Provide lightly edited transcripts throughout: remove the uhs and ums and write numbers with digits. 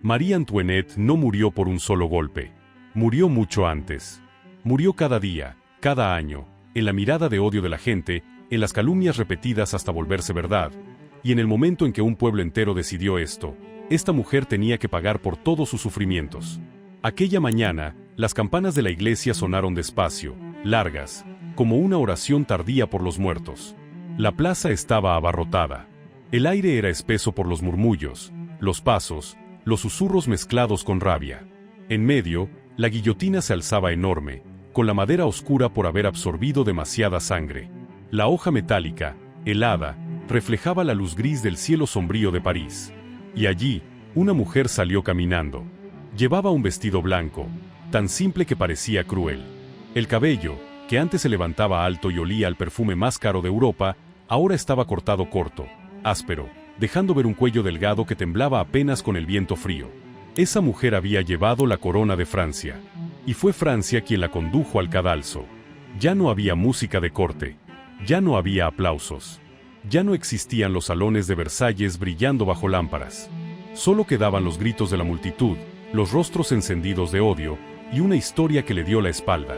María Antoinette no murió por un solo golpe. Murió mucho antes. Murió cada día, cada año, en la mirada de odio de la gente, en las calumnias repetidas hasta volverse verdad, y en el momento en que un pueblo entero decidió esto, esta mujer tenía que pagar por todos sus sufrimientos. Aquella mañana, las campanas de la iglesia sonaron despacio, largas, como una oración tardía por los muertos. La plaza estaba abarrotada. El aire era espeso por los murmullos, los pasos, los susurros mezclados con rabia. En medio, la guillotina se alzaba enorme, con la madera oscura por haber absorbido demasiada sangre. La hoja metálica, helada, reflejaba la luz gris del cielo sombrío de París. Y allí, una mujer salió caminando. Llevaba un vestido blanco, tan simple que parecía cruel. El cabello, que antes se levantaba alto y olía al perfume más caro de Europa, ahora estaba cortado corto, áspero, dejando ver un cuello delgado que temblaba apenas con el viento frío. Esa mujer había llevado la corona de Francia. Y fue Francia quien la condujo al cadalso. Ya no había música de corte. Ya no había aplausos. Ya no existían los salones de Versalles brillando bajo lámparas. Solo quedaban los gritos de la multitud, los rostros encendidos de odio, y una historia que le dio la espalda.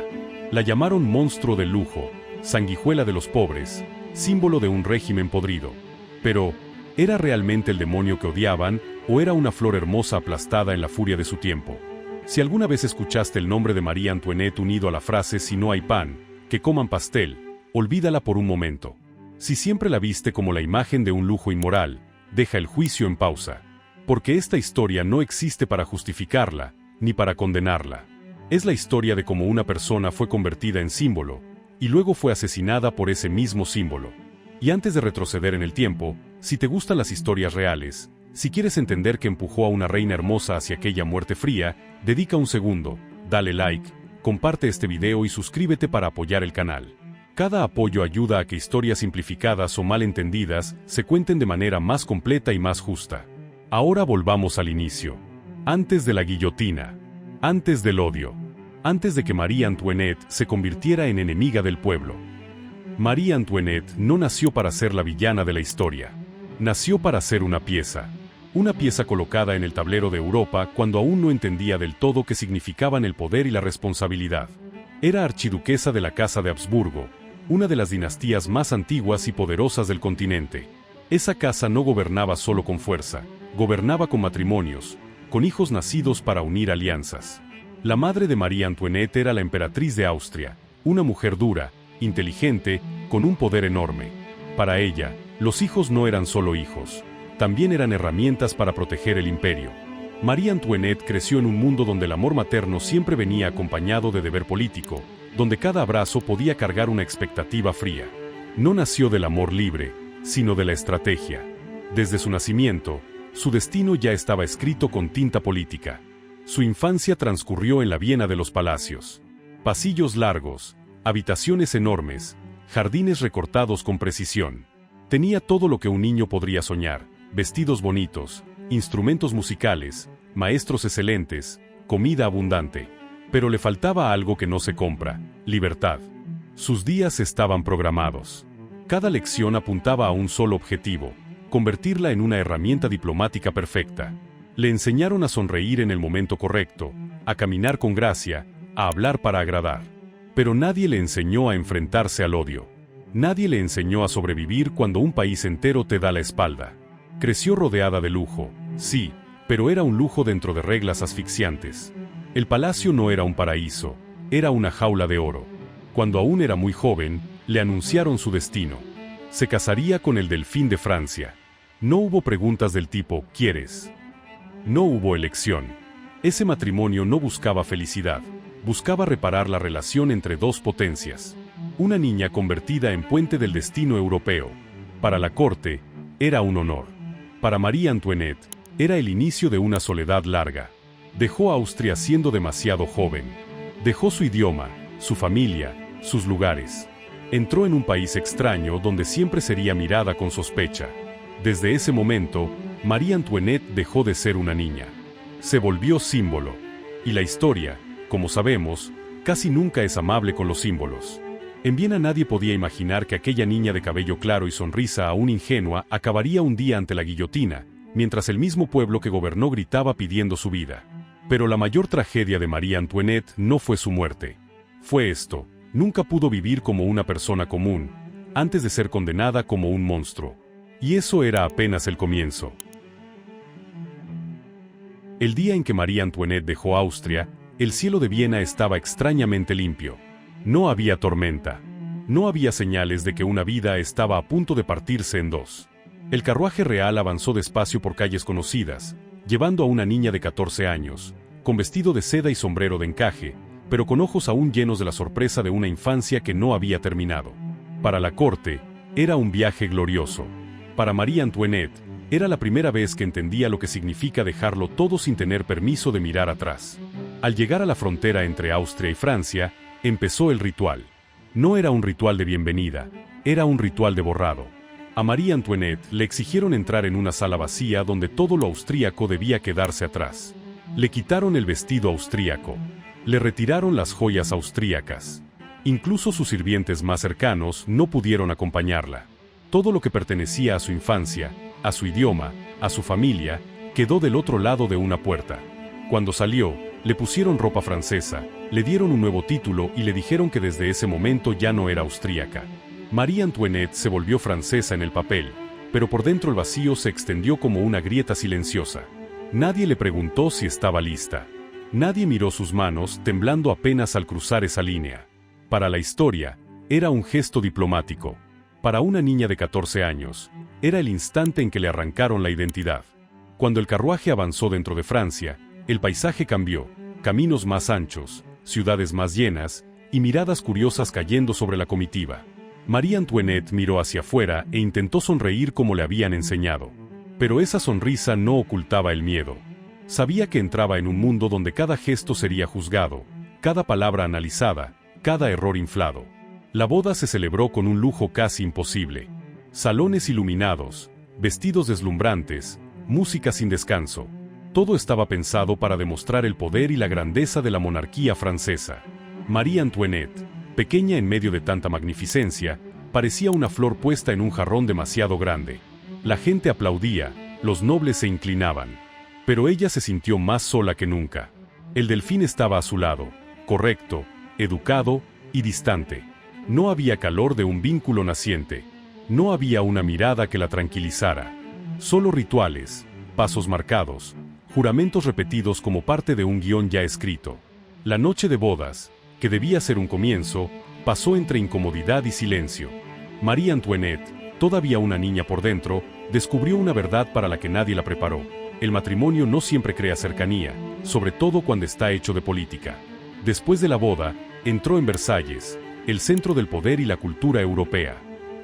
La llamaron monstruo del lujo, sanguijuela de los pobres, símbolo de un régimen podrido. Pero, ¿era realmente el demonio que odiaban, o era una flor hermosa aplastada en la furia de su tiempo? Si alguna vez escuchaste el nombre de María Antoinette unido a la frase «Si no hay pan, que coman pastel», olvídala por un momento. Si siempre la viste como la imagen de un lujo inmoral, deja el juicio en pausa. Porque esta historia no existe para justificarla, ni para condenarla. Es la historia de cómo una persona fue convertida en símbolo, y luego fue asesinada por ese mismo símbolo. Y antes de retroceder en el tiempo, si te gustan las historias reales, si quieres entender que empujó a una reina hermosa hacia aquella muerte fría, dedica un segundo, dale like, comparte este video y suscríbete para apoyar el canal. Cada apoyo ayuda a que historias simplificadas o mal entendidas se cuenten de manera más completa y más justa. Ahora volvamos al inicio. Antes de la guillotina. Antes del odio. Antes de que María Antoinette se convirtiera en enemiga del pueblo. María Antoinette no nació para ser la villana de la historia. Nació para ser una pieza. Una pieza colocada en el tablero de Europa cuando aún no entendía del todo qué significaban el poder y la responsabilidad. Era archiduquesa de la Casa de Habsburgo, una de las dinastías más antiguas y poderosas del continente. Esa casa no gobernaba solo con fuerza, gobernaba con matrimonios, con hijos nacidos para unir alianzas. La madre de María Antoinette era la emperatriz de Austria, una mujer dura, inteligente, con un poder enorme. Para ella, los hijos no eran solo hijos, también eran herramientas para proteger el imperio. María Antoinette creció en un mundo donde el amor materno siempre venía acompañado de deber político, donde cada abrazo podía cargar una expectativa fría. No nació del amor libre, sino de la estrategia. Desde su nacimiento, su destino ya estaba escrito con tinta política. Su infancia transcurrió en la Viena de los palacios. Pasillos largos, habitaciones enormes, jardines recortados con precisión. Tenía todo lo que un niño podría soñar: vestidos bonitos, instrumentos musicales, maestros excelentes, comida abundante. Pero le faltaba algo que no se compra: libertad. Sus días estaban programados. Cada lección apuntaba a un solo objetivo: convertirla en una herramienta diplomática perfecta. Le enseñaron a sonreír en el momento correcto, a caminar con gracia, a hablar para agradar. Pero nadie le enseñó a enfrentarse al odio. Nadie le enseñó a sobrevivir cuando un país entero te da la espalda. Creció rodeada de lujo, sí, pero era un lujo dentro de reglas asfixiantes. El palacio no era un paraíso, era una jaula de oro. Cuando aún era muy joven, le anunciaron su destino. Se casaría con el delfín de Francia. No hubo preguntas del tipo ¿quieres? No hubo elección. Ese matrimonio no buscaba felicidad, buscaba reparar la relación entre dos potencias. Una niña convertida en puente del destino europeo. Para la corte, era un honor. Para María Antoinette, era el inicio de una soledad larga. Dejó Austria siendo demasiado joven. Dejó su idioma, su familia, sus lugares. Entró en un país extraño donde siempre sería mirada con sospecha. Desde ese momento, María Antoinette dejó de ser una niña. Se volvió símbolo. Y la historia, como sabemos, casi nunca es amable con los símbolos. En Viena nadie podía imaginar que aquella niña de cabello claro y sonrisa aún ingenua acabaría un día ante la guillotina, mientras el mismo pueblo que gobernó gritaba pidiendo su vida. Pero la mayor tragedia de María Antoinette no fue su muerte. Fue esto: nunca pudo vivir como una persona común, antes de ser condenada como un monstruo. Y eso era apenas el comienzo. El día en que María Antoinette dejó Austria, el cielo de Viena estaba extrañamente limpio. No había tormenta. No había señales de que una vida estaba a punto de partirse en dos. El carruaje real avanzó despacio por calles conocidas, llevando a una niña de 14 años, con vestido de seda y sombrero de encaje, pero con ojos aún llenos de la sorpresa de una infancia que no había terminado. Para la corte, era un viaje glorioso. Para María Antoinette, era la primera vez que entendía lo que significa dejarlo todo sin tener permiso de mirar atrás. Al llegar a la frontera entre Austria y Francia, empezó el ritual. No era un ritual de bienvenida, era un ritual de borrado. A María Antoinette le exigieron entrar en una sala vacía donde todo lo austríaco debía quedarse atrás. Le quitaron el vestido austríaco. Le retiraron las joyas austríacas. Incluso sus sirvientes más cercanos no pudieron acompañarla. Todo lo que pertenecía a su infancia, a su idioma, a su familia, quedó del otro lado de una puerta. Cuando salió, le pusieron ropa francesa, le dieron un nuevo título y le dijeron que desde ese momento ya no era austríaca. María Antoinette se volvió francesa en el papel, pero por dentro el vacío se extendió como una grieta silenciosa. Nadie le preguntó si estaba lista. Nadie miró sus manos, temblando apenas al cruzar esa línea. Para la historia, era un gesto diplomático. Para una niña de 14 años, era el instante en que le arrancaron la identidad. Cuando el carruaje avanzó dentro de Francia, el paisaje cambió: caminos más anchos, ciudades más llenas, y miradas curiosas cayendo sobre la comitiva. María Antoinette miró hacia afuera e intentó sonreír como le habían enseñado. Pero esa sonrisa no ocultaba el miedo. Sabía que entraba en un mundo donde cada gesto sería juzgado, cada palabra analizada, cada error inflado. La boda se celebró con un lujo casi imposible. Salones iluminados, vestidos deslumbrantes, música sin descanso. Todo estaba pensado para demostrar el poder y la grandeza de la monarquía francesa. María Antoinette, pequeña en medio de tanta magnificencia, parecía una flor puesta en un jarrón demasiado grande. La gente aplaudía, los nobles se inclinaban. Pero ella se sintió más sola que nunca. El delfín estaba a su lado, correcto, educado y distante. No había calor de un vínculo naciente. No había una mirada que la tranquilizara. Solo rituales, pasos marcados, juramentos repetidos como parte de un guión ya escrito. La noche de bodas, que debía ser un comienzo, pasó entre incomodidad y silencio. María Antoinette, todavía una niña por dentro, descubrió una verdad para la que nadie la preparó. El matrimonio no siempre crea cercanía, sobre todo cuando está hecho de política. Después de la boda, entró en Versalles, el centro del poder y la cultura europea.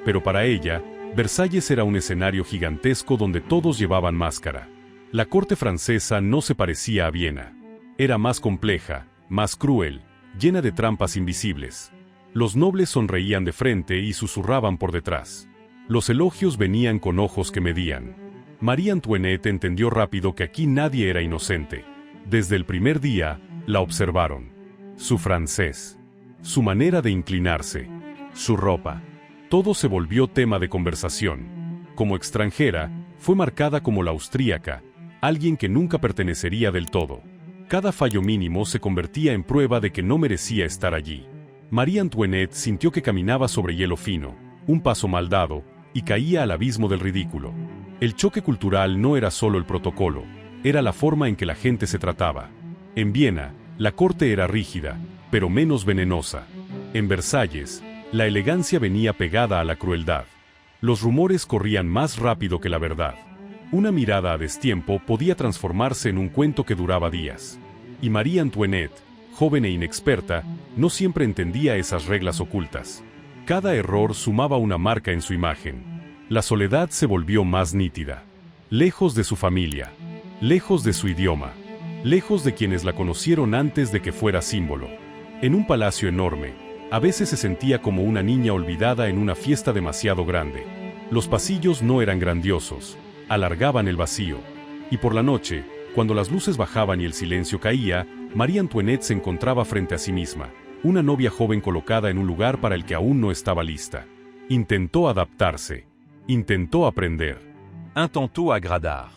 Pero para ella, Versalles era un escenario gigantesco donde todos llevaban máscara. La corte francesa no se parecía a Viena. Era más compleja, más cruel, llena de trampas invisibles. Los nobles sonreían de frente y susurraban por detrás. Los elogios venían con ojos que medían. María Antoinette entendió rápido que aquí nadie era inocente. Desde el primer día, la observaron. Su francés, su manera de inclinarse, su ropa. Todo se volvió tema de conversación. Como extranjera, fue marcada como la austríaca, alguien que nunca pertenecería del todo. Cada fallo mínimo se convertía en prueba de que no merecía estar allí. María Antoinette sintió que caminaba sobre hielo fino, un paso mal dado, y caía al abismo del ridículo. El choque cultural no era solo el protocolo, era la forma en que la gente se trataba. En Viena, la corte era rígida, pero menos venenosa. En Versalles, la elegancia venía pegada a la crueldad. Los rumores corrían más rápido que la verdad. Una mirada a destiempo podía transformarse en un cuento que duraba días. Y María Antoinette, joven e inexperta, no siempre entendía esas reglas ocultas. Cada error sumaba una marca en su imagen. La soledad se volvió más nítida. Lejos de su familia, lejos de su idioma, lejos de quienes la conocieron antes de que fuera símbolo. En un palacio enorme, a veces se sentía como una niña olvidada en una fiesta demasiado grande. Los pasillos no eran grandiosos, alargaban el vacío. Y por la noche, cuando las luces bajaban y el silencio caía, María Antoinette se encontraba frente a sí misma, una novia joven colocada en un lugar para el que aún no estaba lista. Intentó adaptarse. Intentó aprender. Intentó agradar.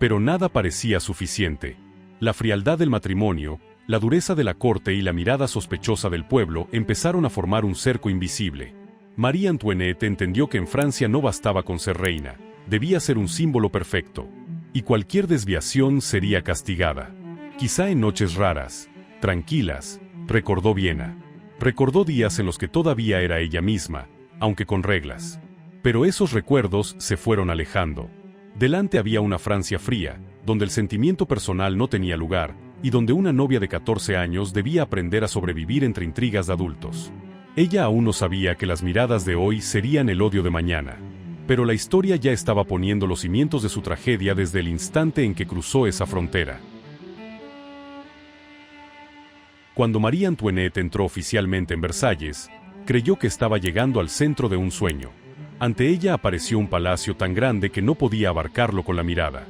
Pero nada parecía suficiente. La frialdad del matrimonio, la dureza de la corte y la mirada sospechosa del pueblo empezaron a formar un cerco invisible. María Antoinette entendió que en Francia no bastaba con ser reina, debía ser un símbolo perfecto. Y cualquier desviación sería castigada. Quizá en noches raras, tranquilas, recordó Viena. Recordó días en los que todavía era ella misma, aunque con reglas. Pero esos recuerdos se fueron alejando. Delante había una Francia fría, donde el sentimiento personal no tenía lugar, y donde una novia de 14 años debía aprender a sobrevivir entre intrigas de adultos. Ella aún no sabía que las miradas de hoy serían el odio de mañana. Pero la historia ya estaba poniendo los cimientos de su tragedia desde el instante en que cruzó esa frontera. Cuando María Antoinette entró oficialmente en Versalles, creyó que estaba llegando al centro de un sueño. Ante ella apareció un palacio tan grande que no podía abarcarlo con la mirada.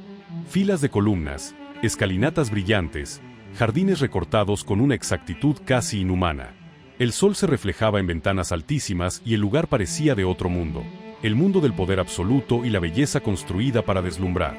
Filas de columnas, escalinatas brillantes, jardines recortados con una exactitud casi inhumana. El sol se reflejaba en ventanas altísimas y el lugar parecía de otro mundo. El mundo del poder absoluto y la belleza construida para deslumbrar.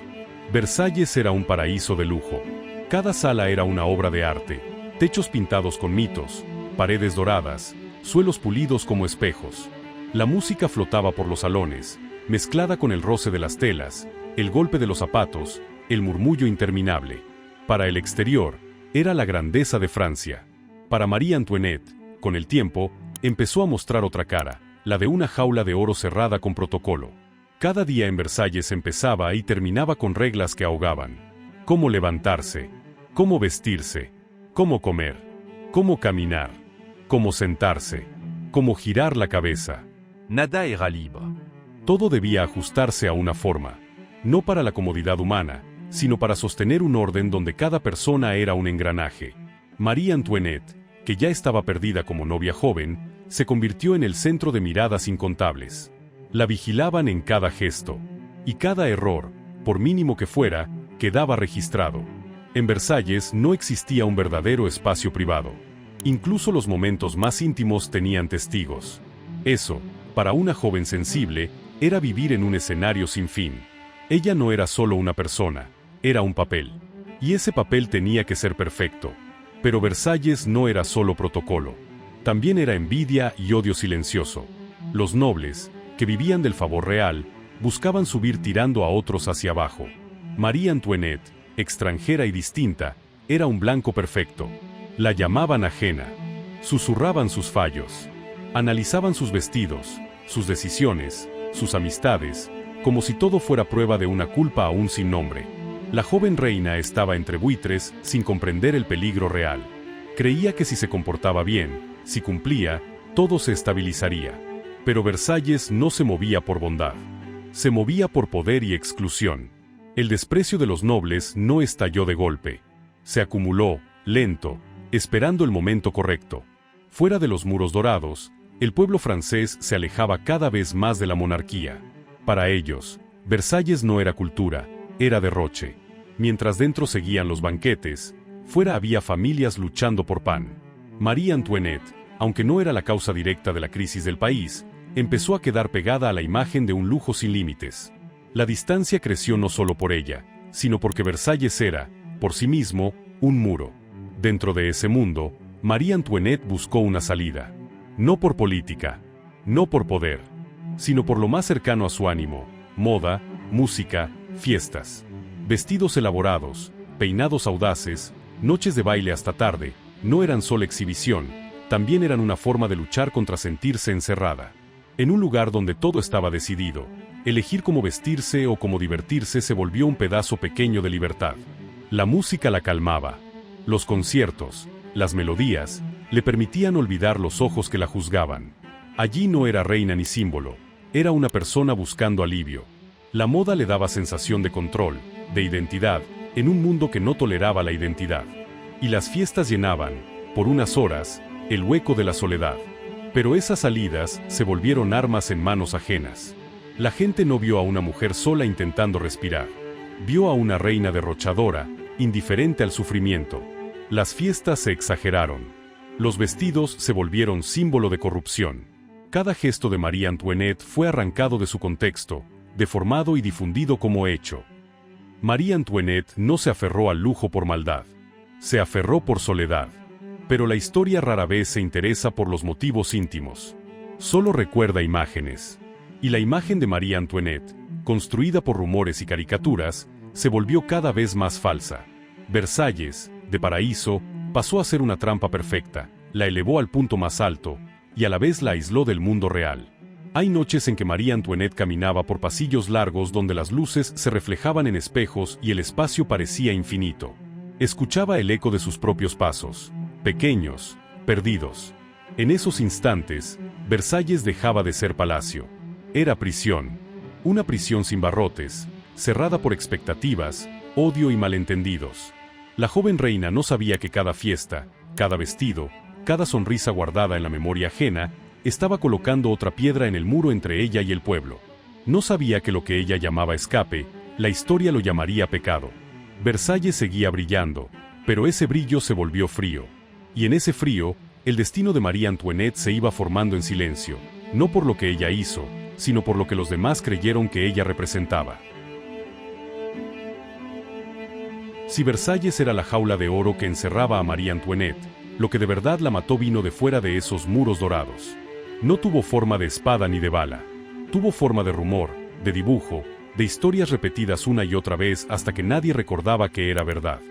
Versalles era un paraíso de lujo. Cada sala era una obra de arte, techos pintados con mitos, paredes doradas, suelos pulidos como espejos. La música flotaba por los salones, mezclada con el roce de las telas, el golpe de los zapatos, el murmullo interminable. Para el exterior, era la grandeza de Francia. Para María Antoinette, con el tiempo, empezó a mostrar otra cara, la de una jaula de oro cerrada con protocolo. Cada día en Versalles empezaba y terminaba con reglas que ahogaban. Cómo levantarse, cómo vestirse, cómo comer, cómo caminar, cómo sentarse, cómo girar la cabeza. Nada era libre. Todo debía ajustarse a una forma, no para la comodidad humana, sino para sostener un orden donde cada persona era un engranaje. María Antoinette, que ya estaba perdida como novia joven, se convirtió en el centro de miradas incontables. La vigilaban en cada gesto, y cada error, por mínimo que fuera, quedaba registrado. En Versalles no existía un verdadero espacio privado. Incluso los momentos más íntimos tenían testigos. Eso, para una joven sensible, era vivir en un escenario sin fin. Ella no era solo una persona, era un papel. Y ese papel tenía que ser perfecto. Pero Versalles no era solo protocolo. También era envidia y odio silencioso. Los nobles, que vivían del favor real, buscaban subir tirando a otros hacia abajo. María Antoinette, extranjera y distinta, era un blanco perfecto. La llamaban ajena. Susurraban sus fallos. Analizaban sus vestidos, sus decisiones, sus amistades, como si todo fuera prueba de una culpa aún sin nombre. La joven reina estaba entre buitres sin comprender el peligro real. Creía que si se comportaba bien, si cumplía, todo se estabilizaría. Pero Versalles no se movía por bondad. Se movía por poder y exclusión. El desprecio de los nobles no estalló de golpe. Se acumuló, lento, esperando el momento correcto. Fuera de los muros dorados, el pueblo francés se alejaba cada vez más de la monarquía. Para ellos, Versalles no era cultura, era derroche. Mientras dentro seguían los banquetes, fuera había familias luchando por pan. María Antoinette, aunque no era la causa directa de la crisis del país, empezó a quedar pegada a la imagen de un lujo sin límites. La distancia creció no solo por ella, sino porque Versalles era, por sí mismo, un muro. Dentro de ese mundo, María Antoinette buscó una salida. No por política, no por poder, sino por lo más cercano a su ánimo: moda, música, fiestas. Vestidos elaborados, peinados audaces, noches de baile hasta tarde, no eran solo exhibición, también eran una forma de luchar contra sentirse encerrada. En un lugar donde todo estaba decidido, elegir cómo vestirse o cómo divertirse se volvió un pedazo pequeño de libertad. La música la calmaba. Los conciertos, las melodías, le permitían olvidar los ojos que la juzgaban. Allí no era reina ni símbolo, era una persona buscando alivio. La moda le daba sensación de control, de identidad, en un mundo que no toleraba la identidad. Y las fiestas llenaban, por unas horas, el hueco de la soledad. Pero esas salidas se volvieron armas en manos ajenas. La gente no vio a una mujer sola intentando respirar. Vio a una reina derrochadora, indiferente al sufrimiento. Las fiestas se exageraron. Los vestidos se volvieron símbolo de corrupción. Cada gesto de María Antoinette fue arrancado de su contexto, deformado y difundido como hecho. María Antoinette no se aferró al lujo por maldad. Se aferró por soledad. Pero la historia rara vez se interesa por los motivos íntimos. Solo recuerda imágenes. Y la imagen de María Antoinette, construida por rumores y caricaturas, se volvió cada vez más falsa. Versalles, de paraíso, pasó a ser una trampa perfecta, la elevó al punto más alto, y a la vez la aisló del mundo real. Hay noches en que María Antoinette caminaba por pasillos largos donde las luces se reflejaban en espejos y el espacio parecía infinito. Escuchaba el eco de sus propios pasos, pequeños, perdidos. En esos instantes, Versalles dejaba de ser palacio. Era prisión. Una prisión sin barrotes, cerrada por expectativas, odio y malentendidos. La joven reina no sabía que cada fiesta, cada vestido, cada sonrisa guardada en la memoria ajena, estaba colocando otra piedra en el muro entre ella y el pueblo. No sabía que lo que ella llamaba escape, la historia lo llamaría pecado. Versalles seguía brillando, pero ese brillo se volvió frío. Y en ese frío, el destino de María Antoinette se iba formando en silencio, no por lo que ella hizo, sino por lo que los demás creyeron que ella representaba. Si Versalles era la jaula de oro que encerraba a María Antoinette, lo que de verdad la mató vino de fuera de esos muros dorados. No tuvo forma de espada ni de bala. Tuvo forma de rumor, de dibujo, de historias repetidas una y otra vez hasta que nadie recordaba que era verdad.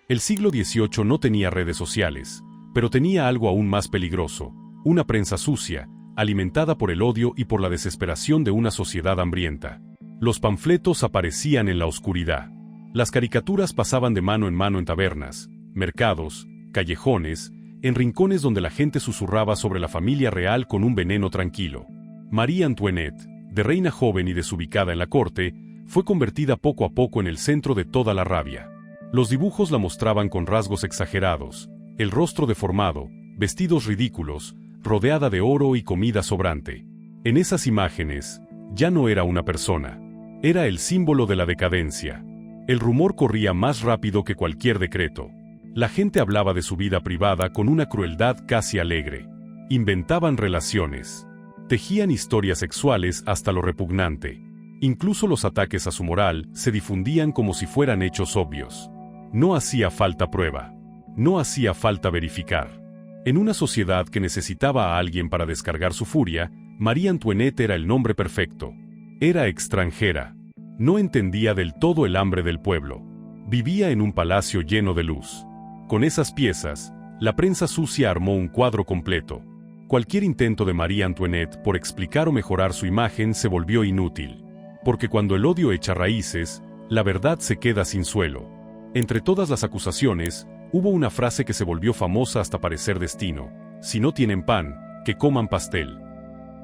El siglo XVIII no tenía redes sociales, pero tenía algo aún más peligroso, una prensa sucia, alimentada por el odio y por la desesperación de una sociedad hambrienta. Los panfletos aparecían en la oscuridad. Las caricaturas pasaban de mano en tabernas, mercados, callejones, en rincones donde la gente susurraba sobre la familia real con un veneno tranquilo. María Antoinette, de reina joven y desubicada en la corte, fue convertida poco a poco en el centro de toda la rabia. Los dibujos la mostraban con rasgos exagerados, el rostro deformado, vestidos ridículos, rodeada de oro y comida sobrante. En esas imágenes, ya no era una persona. Era el símbolo de la decadencia. El rumor corría más rápido que cualquier decreto. La gente hablaba de su vida privada con una crueldad casi alegre. Inventaban relaciones. Tejían historias sexuales hasta lo repugnante. Incluso los ataques a su moral se difundían como si fueran hechos obvios. No hacía falta prueba. No hacía falta verificar. En una sociedad que necesitaba a alguien para descargar su furia, María Antoinette era el nombre perfecto. Era extranjera. No entendía del todo el hambre del pueblo. Vivía en un palacio lleno de luz. Con esas piezas, la prensa sucia armó un cuadro completo. Cualquier intento de María Antoinette por explicar o mejorar su imagen se volvió inútil. Porque cuando el odio echa raíces, la verdad se queda sin suelo. Entre todas las acusaciones, hubo una frase que se volvió famosa hasta parecer destino: si no tienen pan, que coman pastel.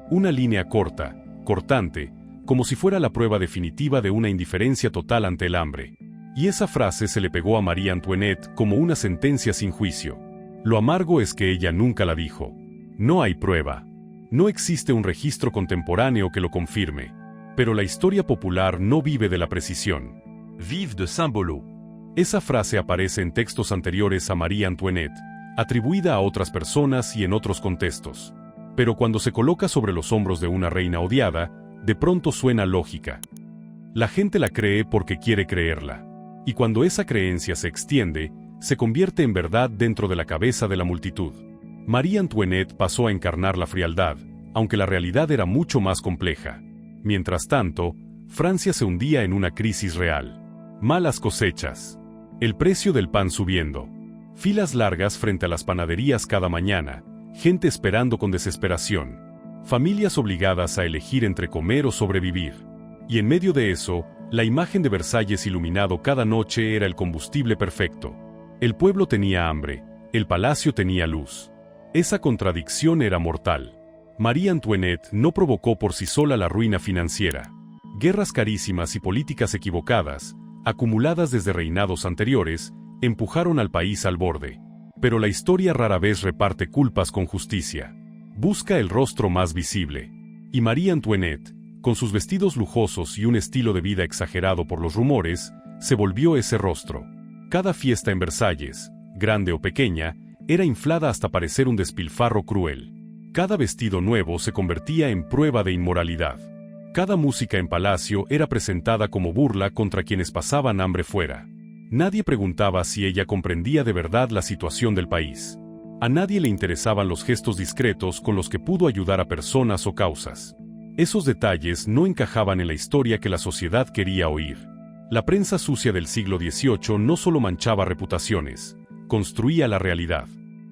Una línea corta, cortante, como si fuera la prueba definitiva de una indiferencia total ante el hambre. Y esa frase se le pegó a María Antoinette como una sentencia sin juicio. Lo amargo es que ella nunca la dijo. No hay prueba. No existe un registro contemporáneo que lo confirme. Pero la historia popular no vive de la precisión. Vive de símbolo. Esa frase aparece en textos anteriores a María Antoinette, atribuida a otras personas y en otros contextos. Pero cuando se coloca sobre los hombros de una reina odiada, de pronto suena lógica. La gente la cree porque quiere creerla. Y cuando esa creencia se extiende, se convierte en verdad dentro de la cabeza de la multitud. María Antoinette pasó a encarnar la frialdad, aunque la realidad era mucho más compleja. Mientras tanto, Francia se hundía en una crisis real. Malas cosechas. El precio del pan subiendo. Filas largas frente a las panaderías cada mañana, gente esperando con desesperación. Familias obligadas a elegir entre comer o sobrevivir. Y en medio de eso, la imagen de Versalles iluminado cada noche era el combustible perfecto. El pueblo tenía hambre, el palacio tenía luz. Esa contradicción era mortal. María Antoinette no provocó por sí sola la ruina financiera. Guerras carísimas y políticas equivocadas, acumuladas desde reinados anteriores, empujaron al país al borde. Pero la historia rara vez reparte culpas con justicia. Busca el rostro más visible. Y María Antoinette, con sus vestidos lujosos y un estilo de vida exagerado por los rumores, se volvió ese rostro. Cada fiesta en Versalles, grande o pequeña, era inflada hasta parecer un despilfarro cruel. Cada vestido nuevo se convertía en prueba de inmoralidad. Cada música en palacio era presentada como burla contra quienes pasaban hambre fuera. Nadie preguntaba si ella comprendía de verdad la situación del país. A nadie le interesaban los gestos discretos con los que pudo ayudar a personas o causas. Esos detalles no encajaban en la historia que la sociedad quería oír. La prensa sucia del siglo XVIII no solo manchaba reputaciones, construía la realidad.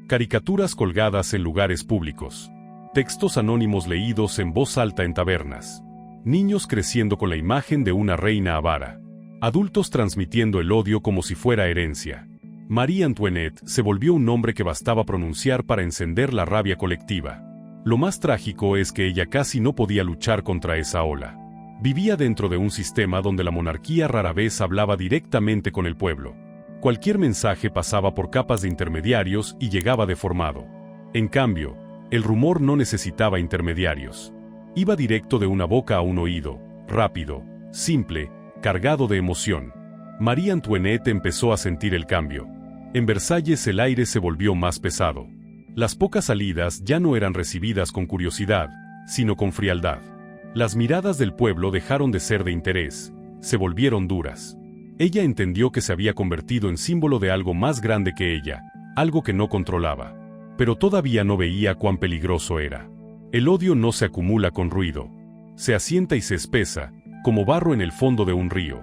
Caricaturas colgadas en lugares públicos. Textos anónimos leídos en voz alta en tabernas. Niños creciendo con la imagen de una reina avara. Adultos transmitiendo el odio como si fuera herencia. Marie Antoinette se volvió un nombre que bastaba pronunciar para encender la rabia colectiva. Lo más trágico es que ella casi no podía luchar contra esa ola. Vivía dentro de un sistema donde la monarquía rara vez hablaba directamente con el pueblo. Cualquier mensaje pasaba por capas de intermediarios y llegaba deformado. En cambio, el rumor no necesitaba intermediarios. Iba directo de una boca a un oído, rápido, simple, cargado de emoción. Marie Antoinette empezó a sentir el cambio. En Versalles el aire se volvió más pesado. Las pocas salidas ya no eran recibidas con curiosidad, sino con frialdad. Las miradas del pueblo dejaron de ser de interés, se volvieron duras. Ella entendió que se había convertido en símbolo de algo más grande que ella, algo que no controlaba. Pero todavía no veía cuán peligroso era. El odio no se acumula con ruido. Se asienta y se espesa, como barro en el fondo de un río.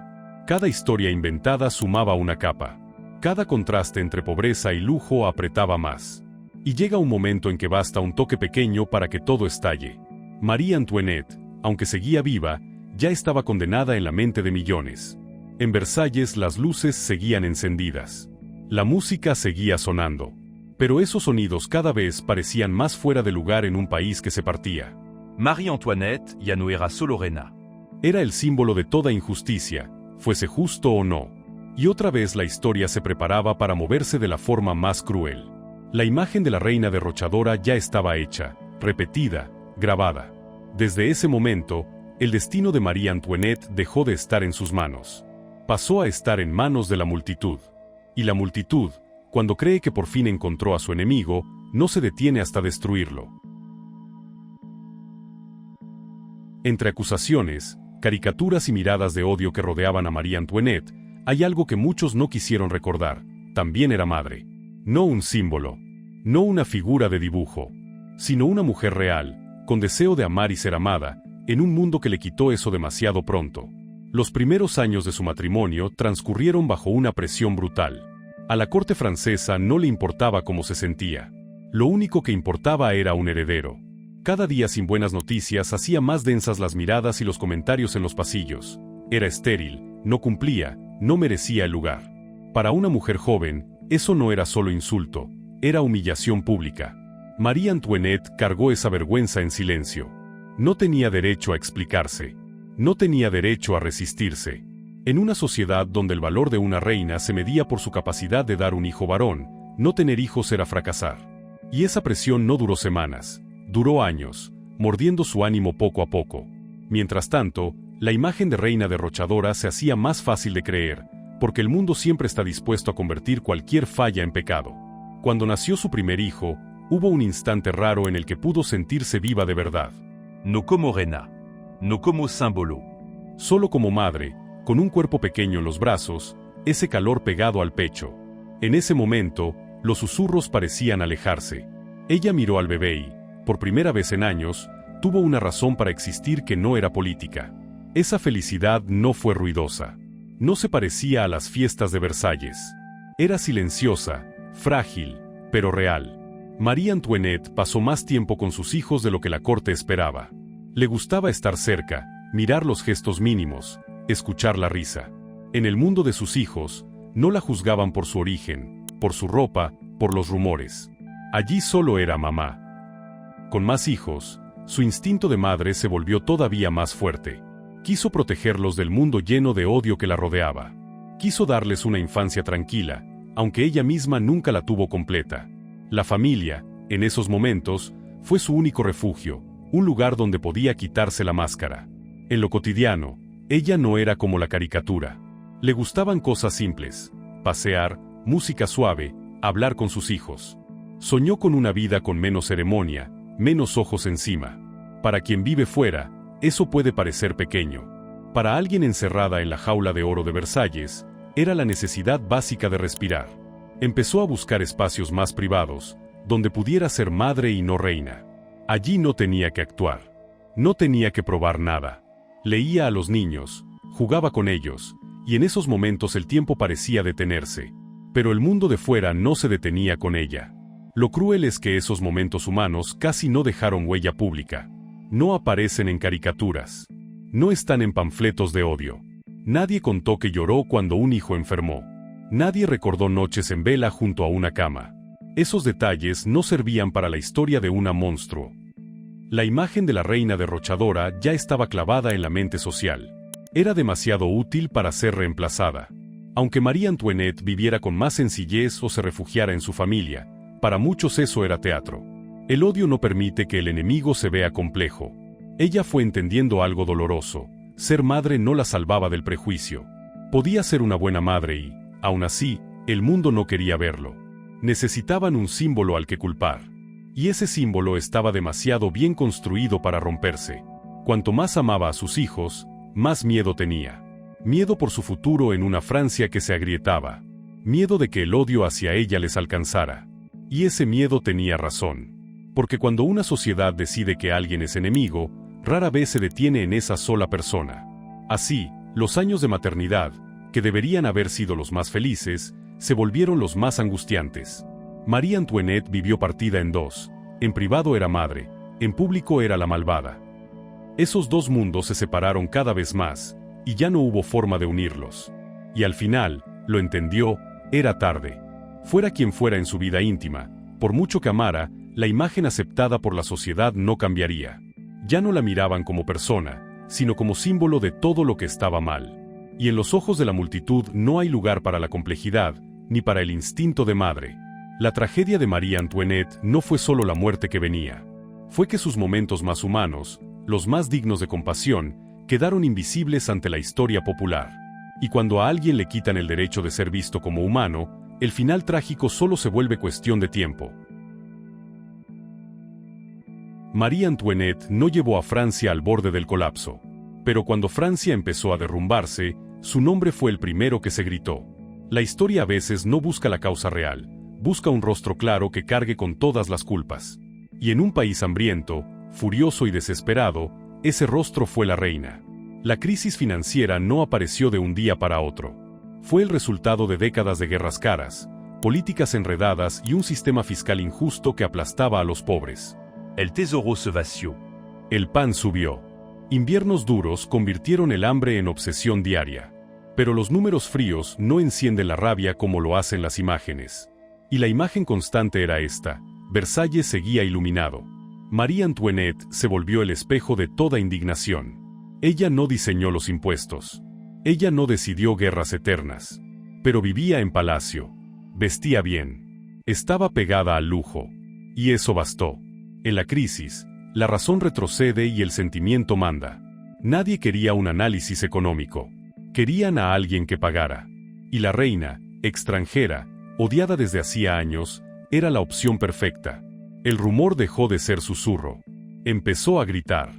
Cada historia inventada sumaba una capa. Cada contraste entre pobreza y lujo apretaba más. Y llega un momento en que basta un toque pequeño para que todo estalle. Marie Antoinette, aunque seguía viva, ya estaba condenada en la mente de millones. En Versalles las luces seguían encendidas. La música seguía sonando. Pero esos sonidos cada vez parecían más fuera de lugar en un país que se partía. Marie Antoinette ya no era solo reina. Era el símbolo de toda injusticia, fuese justo o no. Y otra vez la historia se preparaba para moverse de la forma más cruel. La imagen de la reina derrochadora ya estaba hecha, repetida, grabada. Desde ese momento, el destino de Marie Antoinette dejó de estar en sus manos. Pasó a estar en manos de la multitud. Y la multitud, cuando cree que por fin encontró a su enemigo, no se detiene hasta destruirlo. Entre acusaciones, caricaturas y miradas de odio que rodeaban a Marie Antoinette, hay algo que muchos no quisieron recordar: también era madre. No un símbolo, no una figura de dibujo, sino una mujer real, con deseo de amar y ser amada, en un mundo que le quitó eso demasiado pronto. Los primeros años de su matrimonio transcurrieron bajo una presión brutal. A la corte francesa no le importaba cómo se sentía. Lo único que importaba era un heredero. Cada día sin buenas noticias hacía más densas las miradas y los comentarios en los pasillos. Era estéril, no cumplía, no merecía el lugar. Para una mujer joven, eso no era solo insulto, era humillación pública. Marie Antoinette cargó esa vergüenza en silencio. No tenía derecho a explicarse. No tenía derecho a resistirse. En una sociedad donde el valor de una reina se medía por su capacidad de dar un hijo varón, no tener hijos era fracasar. Y esa presión no duró semanas, duró años, mordiendo su ánimo poco a poco. Mientras tanto, la imagen de reina derrochadora se hacía más fácil de creer, porque el mundo siempre está dispuesto a convertir cualquier falla en pecado. Cuando nació su primer hijo, hubo un instante raro en el que pudo sentirse viva de verdad. No como reina, no como símbolo. Solo como madre, con un cuerpo pequeño en los brazos, ese calor pegado al pecho. En ese momento, los susurros parecían alejarse. Ella miró al bebé y, por primera vez en años, tuvo una razón para existir que no era política. Esa felicidad no fue ruidosa. No se parecía a las fiestas de Versalles. Era silenciosa, frágil, pero real. Marie Antoinette pasó más tiempo con sus hijos de lo que la corte esperaba. Le gustaba estar cerca, mirar los gestos mínimos, escuchar la risa. En el mundo de sus hijos, no la juzgaban por su origen, por su ropa, por los rumores. Allí solo era mamá. Con más hijos, su instinto de madre se volvió todavía más fuerte. Quiso protegerlos del mundo lleno de odio que la rodeaba. Quiso darles una infancia tranquila, aunque ella misma nunca la tuvo completa. La familia, en esos momentos, fue su único refugio, un lugar donde podía quitarse la máscara. En lo cotidiano, ella no era como la caricatura. Le gustaban cosas simples: pasear, música suave, hablar con sus hijos. Soñó con una vida con menos ceremonia, menos ojos encima. Para quien vive fuera, Eso puede parecer pequeño. Para alguien encerrada en la jaula de oro de Versalles, era la necesidad básica de respirar. Empezó a buscar espacios más privados, donde pudiera ser madre y no reina. Allí no tenía que actuar. No tenía que probar nada. Leía a los niños, jugaba con ellos, y en esos momentos el tiempo parecía detenerse. Pero el mundo de fuera no se detenía con ella. Lo cruel es que esos momentos humanos casi no dejaron huella pública. No aparecen en caricaturas. No están en panfletos de odio. Nadie contó que lloró cuando un hijo enfermó. Nadie recordó noches en vela junto a una cama. Esos detalles no servían para la historia de una monstruo. La imagen de la reina derrochadora ya estaba clavada en la mente social. Era demasiado útil para ser reemplazada. Aunque María Antoinette viviera con más sencillez o se refugiara en su familia, para muchos eso era teatro. El odio no permite que el enemigo se vea complejo. Ella fue entendiendo algo doloroso. Ser madre no la salvaba del prejuicio. Podía ser una buena madre y, aún así, el mundo no quería verlo. Necesitaban un símbolo al que culpar. Y ese símbolo estaba demasiado bien construido para romperse. Cuanto más amaba a sus hijos, más miedo tenía. Miedo por su futuro en una Francia que se agrietaba. Miedo de que el odio hacia ella les alcanzara. Y ese miedo tenía razón. Porque cuando una sociedad decide que alguien es enemigo, rara vez se detiene en esa sola persona. Así, los años de maternidad, que deberían haber sido los más felices, se volvieron los más angustiantes. María Antoinette vivió partida en dos. En privado era madre, en público era la malvada. Esos dos mundos se separaron cada vez más, y ya no hubo forma de unirlos. Y al final, lo entendió, era tarde. Fuera quien fuera en su vida íntima, por mucho que amara, la imagen aceptada por la sociedad no cambiaría. Ya no la miraban como persona, sino como símbolo de todo lo que estaba mal. Y en los ojos de la multitud no hay lugar para la complejidad, ni para el instinto de madre. La tragedia de María Antoinette no fue solo la muerte que venía. Fue que sus momentos más humanos, los más dignos de compasión, quedaron invisibles ante la historia popular. Y cuando a alguien le quitan el derecho de ser visto como humano, el final trágico solo se vuelve cuestión de tiempo. María Antoinette no llevó a Francia al borde del colapso. Pero cuando Francia empezó a derrumbarse, su nombre fue el primero que se gritó. La historia a veces no busca la causa real, busca un rostro claro que cargue con todas las culpas. Y en un país hambriento, furioso y desesperado, ese rostro fue la reina. La crisis financiera no apareció de un día para otro. Fue el resultado de décadas de guerras caras, políticas enredadas y un sistema fiscal injusto que aplastaba a los pobres. El tesoro se vació. El pan subió. Inviernos duros convirtieron el hambre en obsesión diaria. Pero los números fríos no encienden la rabia como lo hacen las imágenes. Y la imagen constante era esta: Versalles seguía iluminado. María Antoinette se volvió el espejo de toda indignación. Ella no diseñó los impuestos. Ella no decidió guerras eternas. Pero vivía en palacio. Vestía bien. Estaba pegada al lujo. Y eso bastó. En la crisis, la razón retrocede y el sentimiento manda. Nadie quería un análisis económico. Querían a alguien que pagara. Y la reina, extranjera, odiada desde hacía años, era la opción perfecta. El rumor dejó de ser susurro. Empezó a gritar.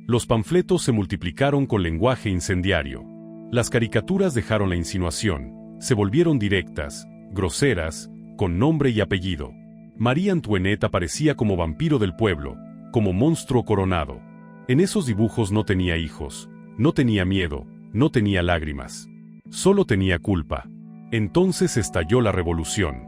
Los panfletos se multiplicaron con lenguaje incendiario. Las caricaturas dejaron la insinuación, se volvieron directas, groseras, con nombre y apellido. María Antoinette aparecía como vampiro del pueblo, como monstruo coronado. En esos dibujos no tenía hijos, no tenía miedo, no tenía lágrimas. Solo tenía culpa. Entonces estalló la revolución.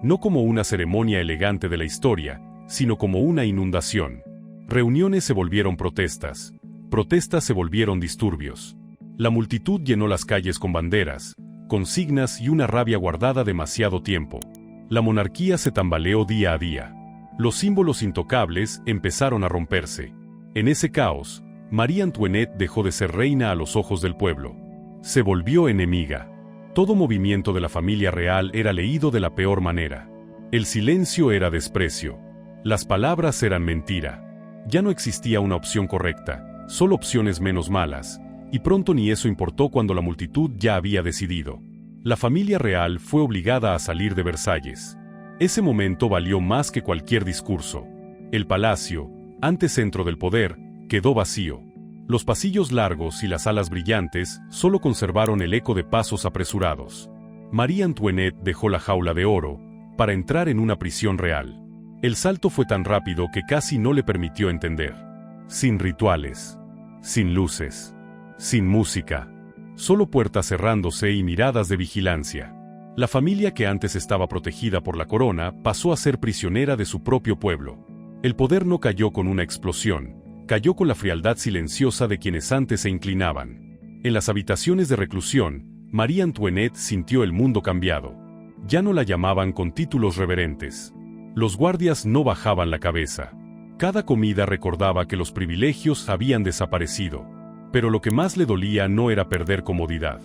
No como una ceremonia elegante de la historia, sino como una inundación. Reuniones se volvieron protestas. Protestas se volvieron disturbios. La multitud llenó las calles con banderas, consignas y una rabia guardada demasiado tiempo. La monarquía se tambaleó día a día. Los símbolos intocables empezaron a romperse. En ese caos, María Antoinette dejó de ser reina a los ojos del pueblo. Se volvió enemiga. Todo movimiento de la familia real era leído de la peor manera. El silencio era desprecio. Las palabras eran mentira. Ya no existía una opción correcta, solo opciones menos malas, y pronto ni eso importó cuando la multitud ya había decidido. La familia real fue obligada a salir de Versalles. Ese momento valió más que cualquier discurso. El palacio, antes centro del poder, quedó vacío. Los pasillos largos y las salas brillantes solo conservaron el eco de pasos apresurados. María Antoinette dejó la jaula de oro para entrar en una prisión real. El salto fue tan rápido que casi no le permitió entender. Sin rituales, sin luces, sin música, solo puertas cerrándose y miradas de vigilancia. La familia que antes estaba protegida por la corona pasó a ser prisionera de su propio pueblo. El poder no cayó con una explosión, cayó con la frialdad silenciosa de quienes antes se inclinaban. En las habitaciones de reclusión, María Antoinette sintió el mundo cambiado. Ya no la llamaban con títulos reverentes. Los guardias no bajaban la cabeza. Cada comida recordaba que los privilegios habían desaparecido. Pero lo que más le dolía no era perder comodidad.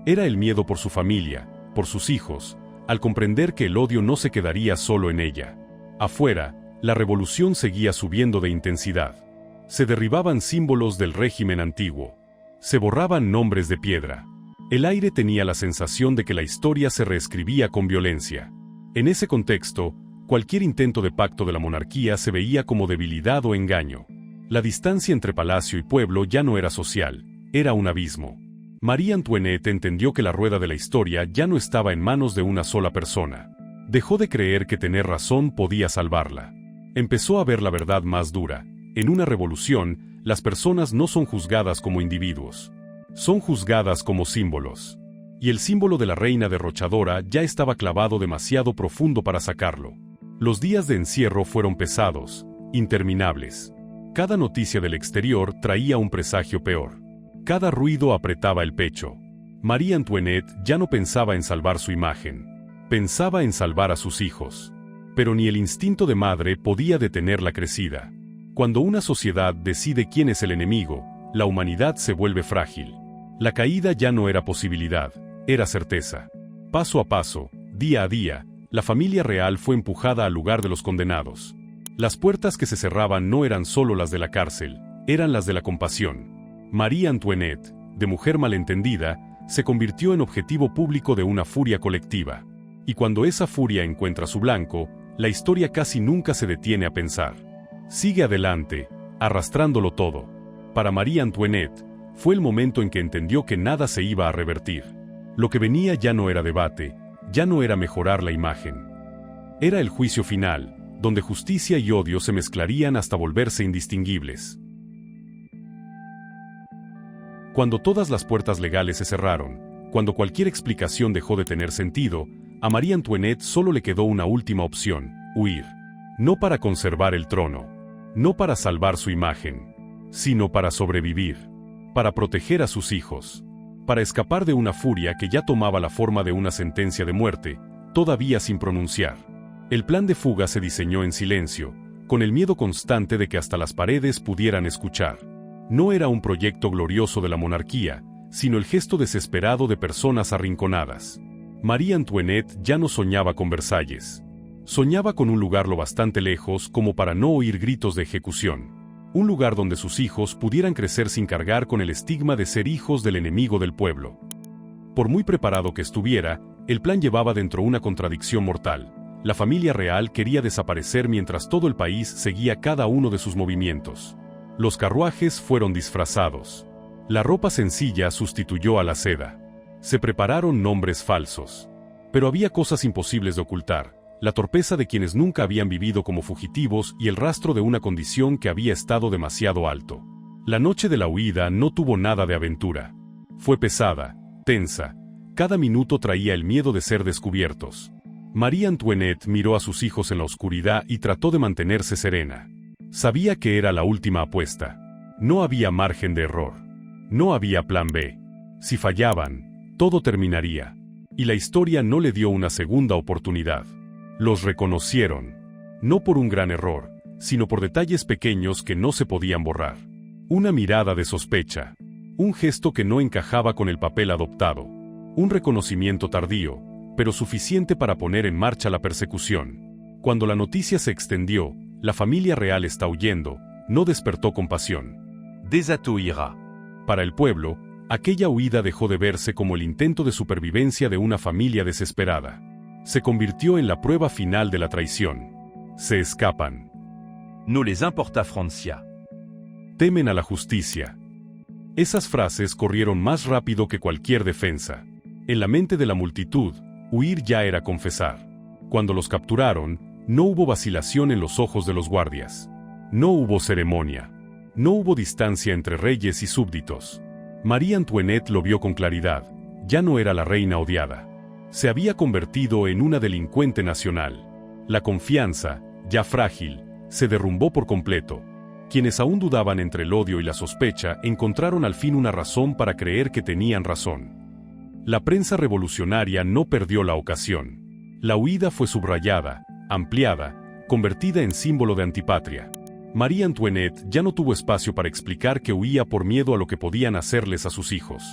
Era el miedo por su familia, por sus hijos, al comprender que el odio no se quedaría solo en ella. Afuera, la revolución seguía subiendo de intensidad. Se derribaban símbolos del régimen antiguo. Se borraban nombres de piedra. El aire tenía la sensación de que la historia se reescribía con violencia. En ese contexto, cualquier intento de pacto de la monarquía se veía como debilidad o engaño. La distancia entre palacio y pueblo ya no era social, era un abismo. María Antoinette entendió que la rueda de la historia ya no estaba en manos de una sola persona. Dejó de creer que tener razón podía salvarla. Empezó a ver la verdad más dura. En una revolución, las personas no son juzgadas como individuos. Son juzgadas como símbolos. Y el símbolo de la reina derrochadora ya estaba clavado demasiado profundo para sacarlo. Los días de encierro fueron pesados, interminables. Cada noticia del exterior traía un presagio peor. Cada ruido apretaba el pecho. María Antoinette ya no pensaba en salvar su imagen. Pensaba en salvar a sus hijos. Pero ni el instinto de madre podía detener la crecida. Cuando una sociedad decide quién es el enemigo, la humanidad se vuelve frágil. La caída ya no era posibilidad, era certeza. Paso a paso, día a día, la familia real fue empujada al lugar de los condenados. Las puertas que se cerraban no eran solo las de la cárcel, eran las de la compasión. María Antoinette, de mujer malentendida, se convirtió en objetivo público de una furia colectiva. Y cuando esa furia encuentra su blanco, la historia casi nunca se detiene a pensar. Sigue adelante, arrastrándolo todo. Para María Antoinette, fue el momento en que entendió que nada se iba a revertir. Lo que venía ya no era debate, ya no era mejorar la imagen. Era el juicio final, donde justicia y odio se mezclarían hasta volverse indistinguibles. Cuando todas las puertas legales se cerraron, cuando cualquier explicación dejó de tener sentido, a María Antoinette solo le quedó una última opción: huir. No para conservar el trono, no para salvar su imagen, sino para sobrevivir, para proteger a sus hijos, para escapar de una furia que ya tomaba la forma de una sentencia de muerte, todavía sin pronunciar. El plan de fuga se diseñó en silencio, con el miedo constante de que hasta las paredes pudieran escuchar. No era un proyecto glorioso de la monarquía, sino el gesto desesperado de personas arrinconadas. María Antoinette ya no soñaba con Versalles. Soñaba con un lugar lo bastante lejos como para no oír gritos de ejecución. Un lugar donde sus hijos pudieran crecer sin cargar con el estigma de ser hijos del enemigo del pueblo. Por muy preparado que estuviera, el plan llevaba dentro una contradicción mortal. La familia real quería desaparecer mientras todo el país seguía cada uno de sus movimientos. Los carruajes fueron disfrazados. La ropa sencilla sustituyó a la seda. Se prepararon nombres falsos. Pero había cosas imposibles de ocultar: la torpeza de quienes nunca habían vivido como fugitivos y el rastro de una condición que había estado demasiado alto. La noche de la huida no tuvo nada de aventura. Fue pesada, tensa. Cada minuto traía el miedo de ser descubiertos. María Antoinette miró a sus hijos en la oscuridad y trató de mantenerse serena. Sabía que era la última apuesta. No había margen de error. No había plan B. Si fallaban, todo terminaría. Y la historia no le dio una segunda oportunidad. Los reconocieron. No por un gran error, sino por detalles pequeños que no se podían borrar. Una mirada de sospecha. Un gesto que no encajaba con el papel adoptado. Un reconocimiento tardío, pero suficiente para poner en marcha la persecución. Cuando la noticia se extendió, la familia real está huyendo, no despertó compasión. Désatouillera. Para el pueblo, aquella huida dejó de verse como el intento de supervivencia de una familia desesperada. Se convirtió en la prueba final de la traición. Se escapan. No les importa Francia. Temen a la justicia. Esas frases corrieron más rápido que cualquier defensa. En la mente de la multitud, huir ya era confesar. Cuando los capturaron, no hubo vacilación en los ojos de los guardias. No hubo ceremonia. No hubo distancia entre reyes y súbditos. María Antoinette lo vio con claridad. Ya no era la reina odiada. Se había convertido en una delincuente nacional. La confianza, ya frágil, se derrumbó por completo. Quienes aún dudaban entre el odio y la sospecha encontraron al fin una razón para creer que tenían razón. La prensa revolucionaria no perdió la ocasión. La huida fue subrayada, ampliada, convertida en símbolo de antipatria. María Antoinette ya no tuvo espacio para explicar que huía por miedo a lo que podían hacerles a sus hijos.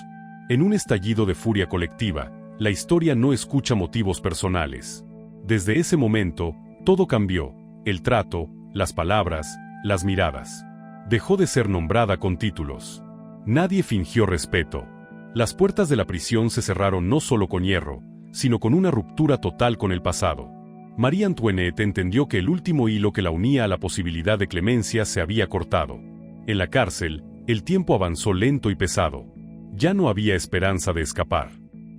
En un estallido de furia colectiva, la historia no escucha motivos personales. Desde ese momento, todo cambió: el trato, las palabras, las miradas. Dejó de ser nombrada con títulos. Nadie fingió respeto. Las puertas de la prisión se cerraron no solo con hierro, sino con una ruptura total con el pasado. María Antoinette entendió que el último hilo que la unía a la posibilidad de clemencia se había cortado. En la cárcel, el tiempo avanzó lento y pesado. Ya no había esperanza de escapar.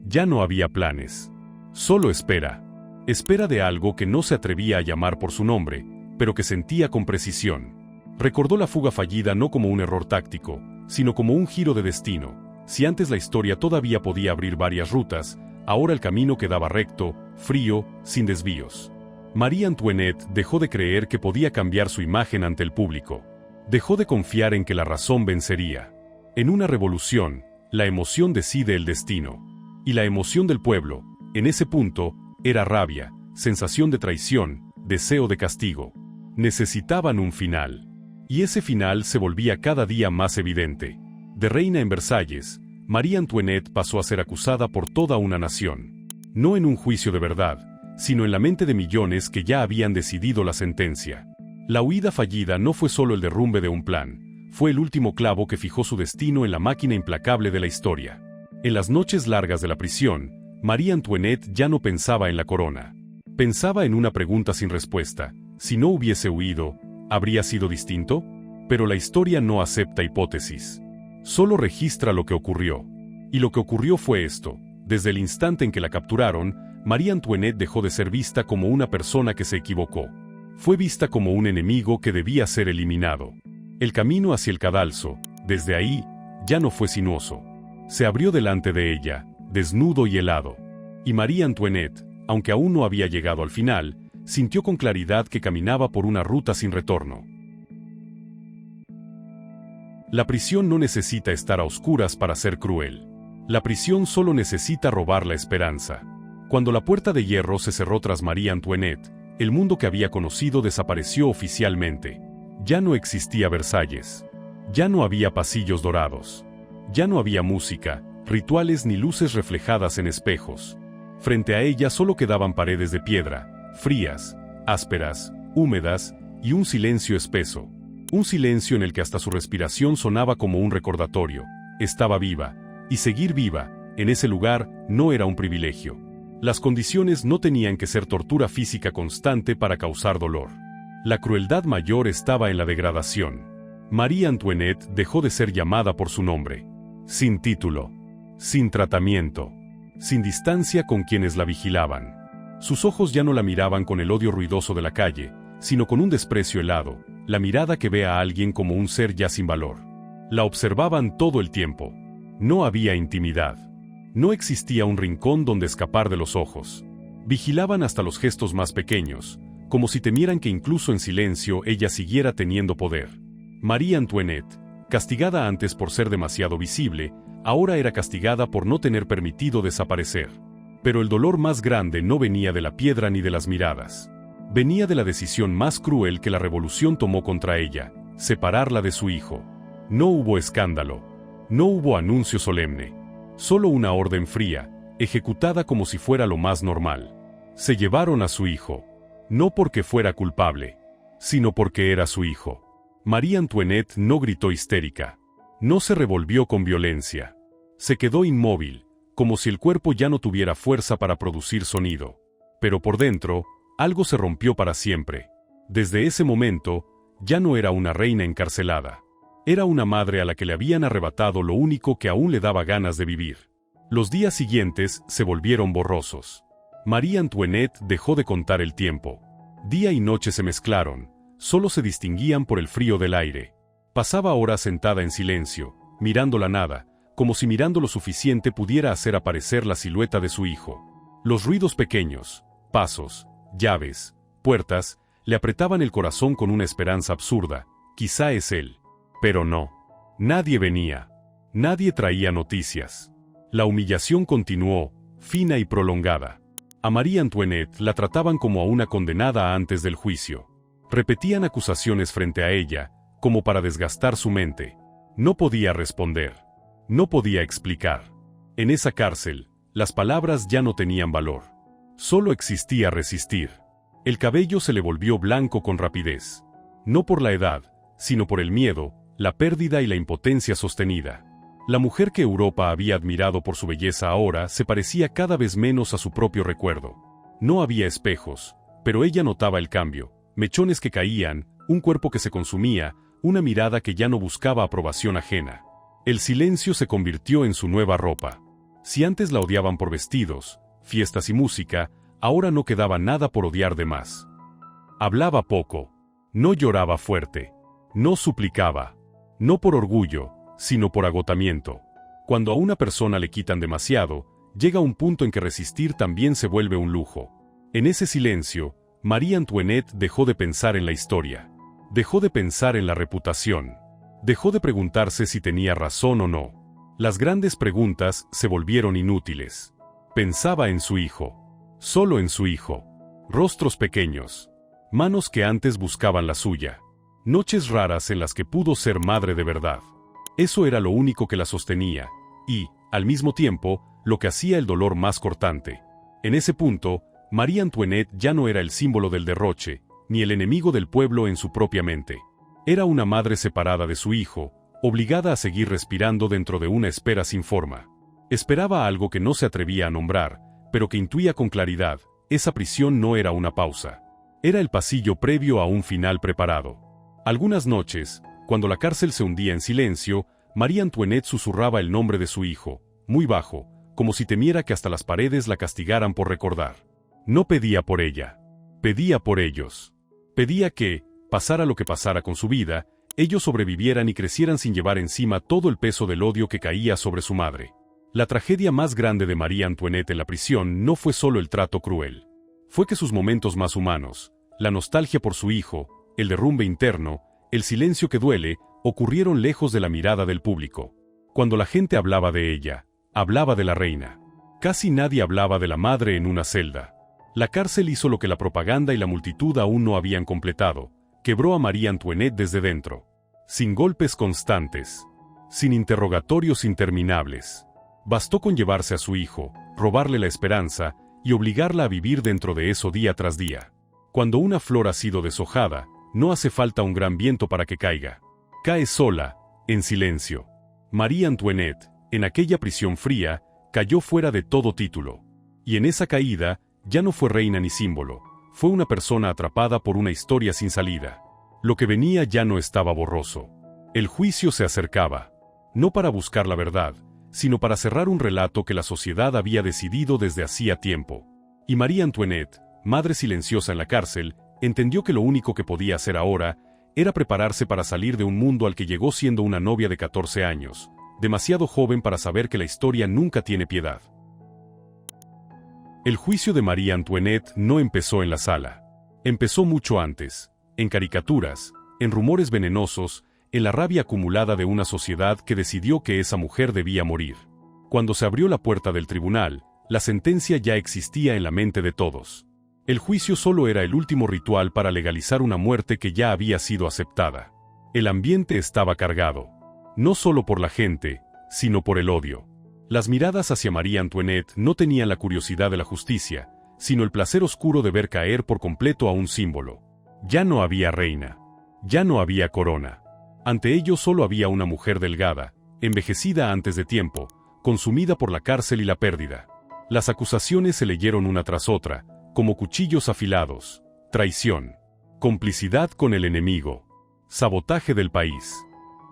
Ya no había planes. Solo espera. Espera de algo que no se atrevía a llamar por su nombre, pero que sentía con precisión. Recordó la fuga fallida no como un error táctico, sino como un giro de destino. Si antes la historia todavía podía abrir varias rutas, ahora el camino quedaba recto, frío, sin desvíos. María Antoinette dejó de creer que podía cambiar su imagen ante el público. Dejó de confiar en que la razón vencería. En una revolución, la emoción decide el destino. Y la emoción del pueblo, en ese punto, era rabia, sensación de traición, deseo de castigo. Necesitaban un final. Y ese final se volvía cada día más evidente. De reina en Versalles, María Antoinette pasó a ser acusada por toda una nación. No en un juicio de verdad, sino en la mente de millones que ya habían decidido la sentencia. La huida fallida no fue solo el derrumbe de un plan, fue el último clavo que fijó su destino en la máquina implacable de la historia. En las noches largas de la prisión, María Antoinette ya no pensaba en la corona. Pensaba en una pregunta sin respuesta: si no hubiese huido, ¿habría sido distinto? Pero la historia no acepta hipótesis. Solo registra lo que ocurrió. Y lo que ocurrió fue esto: desde el instante en que la capturaron, María Antoinette dejó de ser vista como una persona que se equivocó. Fue vista como un enemigo que debía ser eliminado. El camino hacia el cadalso, desde ahí, ya no fue sinuoso. Se abrió delante de ella, desnudo y helado. Y María Antoinette, aunque aún no había llegado al final, sintió con claridad que caminaba por una ruta sin retorno. La prisión no necesita estar a oscuras para ser cruel. La prisión solo necesita robar la esperanza. Cuando la puerta de hierro se cerró tras María Antoinette, el mundo que había conocido desapareció oficialmente. Ya no existía Versalles. Ya no había pasillos dorados. Ya no había música, rituales ni luces reflejadas en espejos. Frente a ella solo quedaban paredes de piedra, frías, ásperas, húmedas, y un silencio espeso. Un silencio en el que hasta su respiración sonaba como un recordatorio. Estaba viva, y seguir viva, en ese lugar, no era un privilegio. Las condiciones no tenían que ser tortura física constante para causar dolor. La crueldad mayor estaba en la degradación. María Antoinette dejó de ser llamada por su nombre. Sin título, sin tratamiento, sin distancia con quienes la vigilaban. Sus ojos ya no la miraban con el odio ruidoso de la calle, sino con un desprecio helado, la mirada que ve a alguien como un ser ya sin valor. La observaban todo el tiempo. No había intimidad. No existía un rincón donde escapar de los ojos. Vigilaban hasta los gestos más pequeños, como si temieran que incluso en silencio ella siguiera teniendo poder. María Antoinette, castigada antes por ser demasiado visible, ahora era castigada por no tener permitido desaparecer. Pero el dolor más grande no venía de la piedra ni de las miradas. Venía de la decisión más cruel que la revolución tomó contra ella: separarla de su hijo. No hubo escándalo. No hubo anuncio solemne. Solo una orden fría, ejecutada como si fuera lo más normal. Se llevaron a su hijo. No porque fuera culpable, sino porque era su hijo. María Antoinette no gritó histérica. No se revolvió con violencia. Se quedó inmóvil, como si el cuerpo ya no tuviera fuerza para producir sonido. Pero por dentro, algo se rompió para siempre. Desde ese momento, ya no era una reina encarcelada. Era una madre a la que le habían arrebatado lo único que aún le daba ganas de vivir. Los días siguientes se volvieron borrosos. María Antoinette dejó de contar el tiempo. Día y noche se mezclaron, solo se distinguían por el frío del aire. Pasaba horas sentada en silencio, mirando la nada, como si mirando lo suficiente pudiera hacer aparecer la silueta de su hijo. Los ruidos pequeños, pasos, llaves, puertas, le apretaban el corazón con una esperanza absurda. Quizá es él. Pero no. Nadie venía. Nadie traía noticias. La humillación continuó, fina y prolongada. A María Antoinette la trataban como a una condenada antes del juicio. Repetían acusaciones frente a ella, como para desgastar su mente. No podía responder. No podía explicar. En esa cárcel, las palabras ya no tenían valor. Solo existía resistir. El cabello se le volvió blanco con rapidez. No por la edad, sino por el miedo, la pérdida y la impotencia sostenida. La mujer que Europa había admirado por su belleza ahora se parecía cada vez menos a su propio recuerdo. No había espejos, pero ella notaba el cambio, mechones que caían, un cuerpo que se consumía, una mirada que ya no buscaba aprobación ajena. El silencio se convirtió en su nueva ropa. Si antes la odiaban por vestidos, fiestas y música, ahora no quedaba nada por odiar de más. Hablaba poco, no lloraba fuerte, no suplicaba, no por orgullo, sino por agotamiento. Cuando a una persona le quitan demasiado, llega un punto en que resistir también se vuelve un lujo. En ese silencio, María Antoinette dejó de pensar en la historia. Dejó de pensar en la reputación. Dejó de preguntarse si tenía razón o no. Las grandes preguntas se volvieron inútiles. Pensaba en su hijo. Solo en su hijo. Rostros pequeños. Manos que antes buscaban la suya. Noches raras en las que pudo ser madre de verdad. Eso era lo único que la sostenía, y, al mismo tiempo, lo que hacía el dolor más cortante. En ese punto, María Antoinette ya no era el símbolo del derroche, ni el enemigo del pueblo en su propia mente. Era una madre separada de su hijo, obligada a seguir respirando dentro de una espera sin forma. Esperaba algo que no se atrevía a nombrar, pero que intuía con claridad. Esa prisión no era una pausa. Era el pasillo previo a un final preparado. Algunas noches, cuando la cárcel se hundía en silencio, María Antoinette susurraba el nombre de su hijo, muy bajo, como si temiera que hasta las paredes la castigaran por recordar. No pedía por ella. Pedía por ellos. Pedía que, pasara lo que pasara con su vida, ellos sobrevivieran y crecieran sin llevar encima todo el peso del odio que caía sobre su madre. La tragedia más grande de María Antoinette en la prisión no fue solo el trato cruel. Fue que sus momentos más humanos, la nostalgia por su hijo, el derrumbe interno, el silencio que duele, ocurrieron lejos de la mirada del público. Cuando la gente hablaba de ella, hablaba de la reina. Casi nadie hablaba de la madre en una celda. La cárcel hizo lo que la propaganda y la multitud aún no habían completado. Quebró a María Antoinette desde dentro. Sin golpes constantes. Sin interrogatorios interminables. Bastó con llevarse a su hijo, robarle la esperanza y obligarla a vivir dentro de eso día tras día. Cuando una flor ha sido deshojada, no hace falta un gran viento para que caiga. Cae sola, en silencio. María Antoinette, en aquella prisión fría, cayó fuera de todo título. Y en esa caída, ya no fue reina ni símbolo, fue una persona atrapada por una historia sin salida. Lo que venía ya no estaba borroso. El juicio se acercaba. No para buscar la verdad, sino para cerrar un relato que la sociedad había decidido desde hacía tiempo. Y María Antoinette, madre silenciosa en la cárcel, entendió que lo único que podía hacer ahora era prepararse para salir de un mundo al que llegó siendo una novia de 14 años, demasiado joven para saber que la historia nunca tiene piedad. El juicio de María Antoinette no empezó en la sala. Empezó mucho antes, en caricaturas, en rumores venenosos, en la rabia acumulada de una sociedad que decidió que esa mujer debía morir. Cuando se abrió la puerta del tribunal, la sentencia ya existía en la mente de todos. El juicio solo era el último ritual para legalizar una muerte que ya había sido aceptada. El ambiente estaba cargado, no solo por la gente, sino por el odio. Las miradas hacia María Antoinette no tenían la curiosidad de la justicia, sino el placer oscuro de ver caer por completo a un símbolo. Ya no había reina. Ya no había corona. Ante ello solo había una mujer delgada, envejecida antes de tiempo, consumida por la cárcel y la pérdida. Las acusaciones se leyeron una tras otra, como cuchillos afilados: traición, complicidad con el enemigo, sabotaje del país.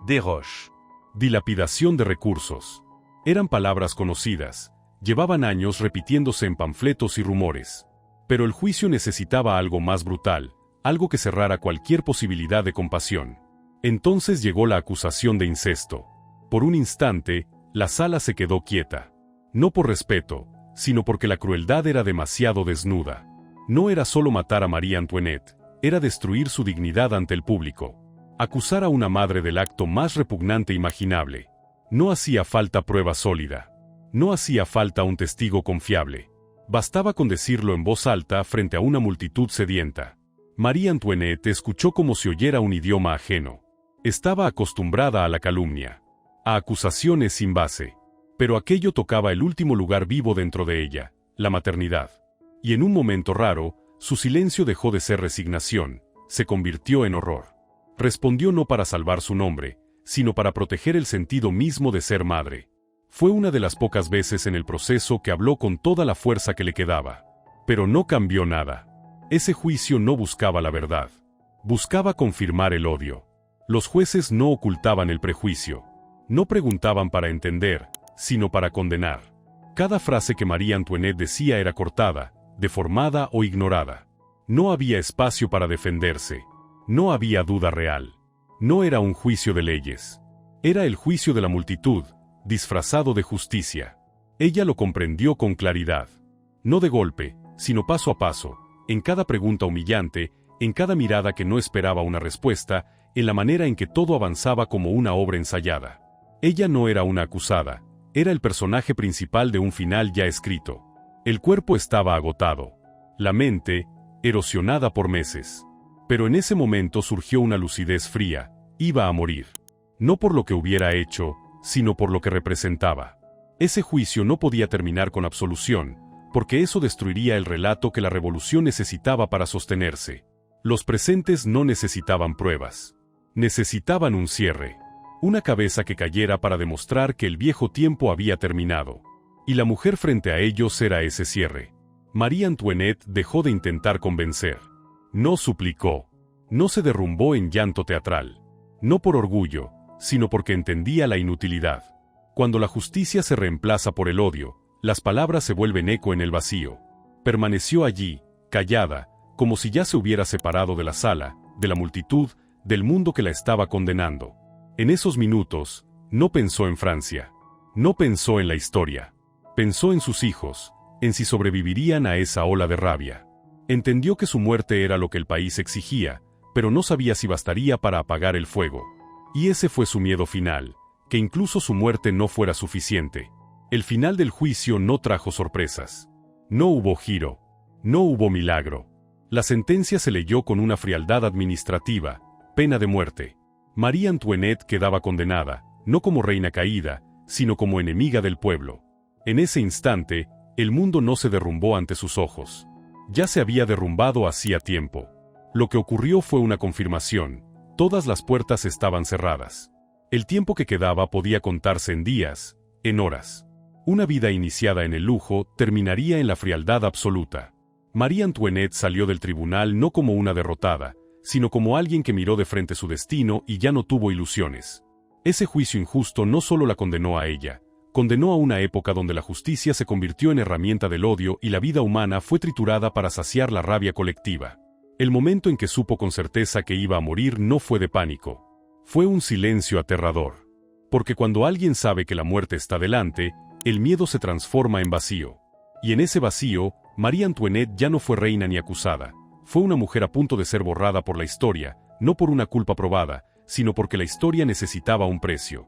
Déroche. Dilapidación de recursos. Eran palabras conocidas, llevaban años repitiéndose en panfletos y rumores. Pero el juicio necesitaba algo más brutal, algo que cerrara cualquier posibilidad de compasión. Entonces llegó la acusación de incesto. Por un instante, la sala se quedó quieta. No por respeto, sino porque la crueldad era demasiado desnuda. No era solo matar a María Antoinette, era destruir su dignidad ante el público. Acusar a una madre del acto más repugnante imaginable. No hacía falta prueba sólida. No hacía falta un testigo confiable. Bastaba con decirlo en voz alta frente a una multitud sedienta. María Antoinette escuchó como si oyera un idioma ajeno. Estaba acostumbrada a la calumnia, a acusaciones sin base. Pero aquello tocaba el último lugar vivo dentro de ella, la maternidad. Y en un momento raro, su silencio dejó de ser resignación, se convirtió en horror. Respondió no para salvar su nombre, sino para proteger el sentido mismo de ser madre. Fue una de las pocas veces en el proceso que habló con toda la fuerza que le quedaba. Pero no cambió nada. Ese juicio no buscaba la verdad. Buscaba confirmar el odio. Los jueces no ocultaban el prejuicio. No preguntaban para entender, sino para condenar. Cada frase que María Antoinette decía era cortada, deformada o ignorada. No había espacio para defenderse. No había duda real. No era un juicio de leyes. Era el juicio de la multitud, disfrazado de justicia. Ella lo comprendió con claridad. No de golpe, sino paso a paso, en cada pregunta humillante, en cada mirada que no esperaba una respuesta, en la manera en que todo avanzaba como una obra ensayada. Ella no era una acusada, era el personaje principal de un final ya escrito. El cuerpo estaba agotado, la mente, erosionada por meses. Pero en ese momento surgió una lucidez fría, iba a morir. No por lo que hubiera hecho, sino por lo que representaba. Ese juicio no podía terminar con absolución, porque eso destruiría el relato que la revolución necesitaba para sostenerse. Los presentes no necesitaban pruebas. Necesitaban un cierre. Una cabeza que cayera para demostrar que el viejo tiempo había terminado. Y la mujer frente a ellos era ese cierre. María Antoinette dejó de intentar convencer. No suplicó. No se derrumbó en llanto teatral. No por orgullo, sino porque entendía la inutilidad. Cuando la justicia se reemplaza por el odio, las palabras se vuelven eco en el vacío. Permaneció allí, callada, como si ya se hubiera separado de la sala, de la multitud, del mundo que la estaba condenando. En esos minutos, no pensó en Francia. No pensó en la historia. Pensó en sus hijos, en si sobrevivirían a esa ola de rabia. Entendió que su muerte era lo que el país exigía, pero no sabía si bastaría para apagar el fuego. Y ese fue su miedo final, que incluso su muerte no fuera suficiente. El final del juicio no trajo sorpresas. No hubo giro. No hubo milagro. La sentencia se leyó con una frialdad administrativa, pena de muerte. María Antoinette quedaba condenada, no como reina caída, sino como enemiga del pueblo. En ese instante, el mundo no se derrumbó ante sus ojos. Ya se había derrumbado hacía tiempo. Lo que ocurrió fue una confirmación. Todas las puertas estaban cerradas. El tiempo que quedaba podía contarse en días, en horas. Una vida iniciada en el lujo terminaría en la frialdad absoluta. María Antoinette salió del tribunal no como una derrotada, sino como alguien que miró de frente su destino y ya no tuvo ilusiones. Ese juicio injusto no solo la condenó a ella, condenó a una época donde la justicia se convirtió en herramienta del odio y la vida humana fue triturada para saciar la rabia colectiva. El momento en que supo con certeza que iba a morir no fue de pánico. Fue un silencio aterrador. Porque cuando alguien sabe que la muerte está delante, el miedo se transforma en vacío. Y en ese vacío, María Antoinette ya no fue reina ni acusada. Fue una mujer a punto de ser borrada por la historia, no por una culpa probada, sino porque la historia necesitaba un precio.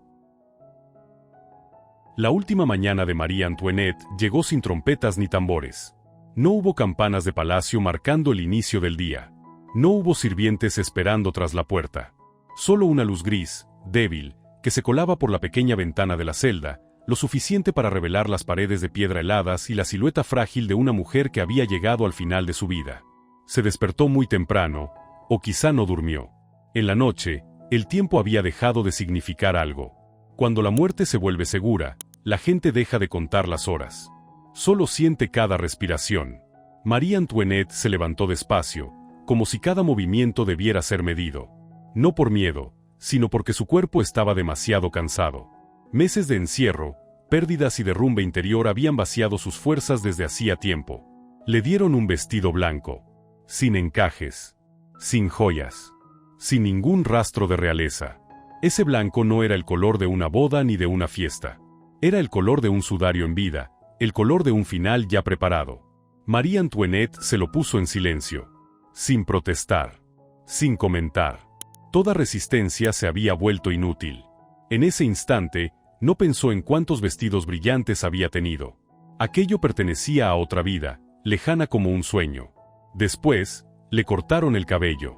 La última mañana de María Antoinette llegó sin trompetas ni tambores. No hubo campanas de palacio marcando el inicio del día. No hubo sirvientes esperando tras la puerta. Solo una luz gris, débil, que se colaba por la pequeña ventana de la celda, lo suficiente para revelar las paredes de piedra heladas y la silueta frágil de una mujer que había llegado al final de su vida. Se despertó muy temprano, o quizá no durmió. En la noche, el tiempo había dejado de significar algo. Cuando la muerte se vuelve segura, la gente deja de contar las horas. Solo siente cada respiración. María Antoinette se levantó despacio, como si cada movimiento debiera ser medido. No por miedo, sino porque su cuerpo estaba demasiado cansado. Meses de encierro, pérdidas y derrumbe interior habían vaciado sus fuerzas desde hacía tiempo. Le dieron un vestido blanco, sin encajes, sin joyas, sin ningún rastro de realeza. Ese blanco no era el color de una boda ni de una fiesta. Era el color de un sudario en vida, el color de un final ya preparado. María Antoinette se lo puso en silencio, sin protestar, sin comentar. Toda resistencia se había vuelto inútil. En ese instante, no pensó en cuántos vestidos brillantes había tenido. Aquello pertenecía a otra vida, lejana como un sueño. Después, le cortaron el cabello.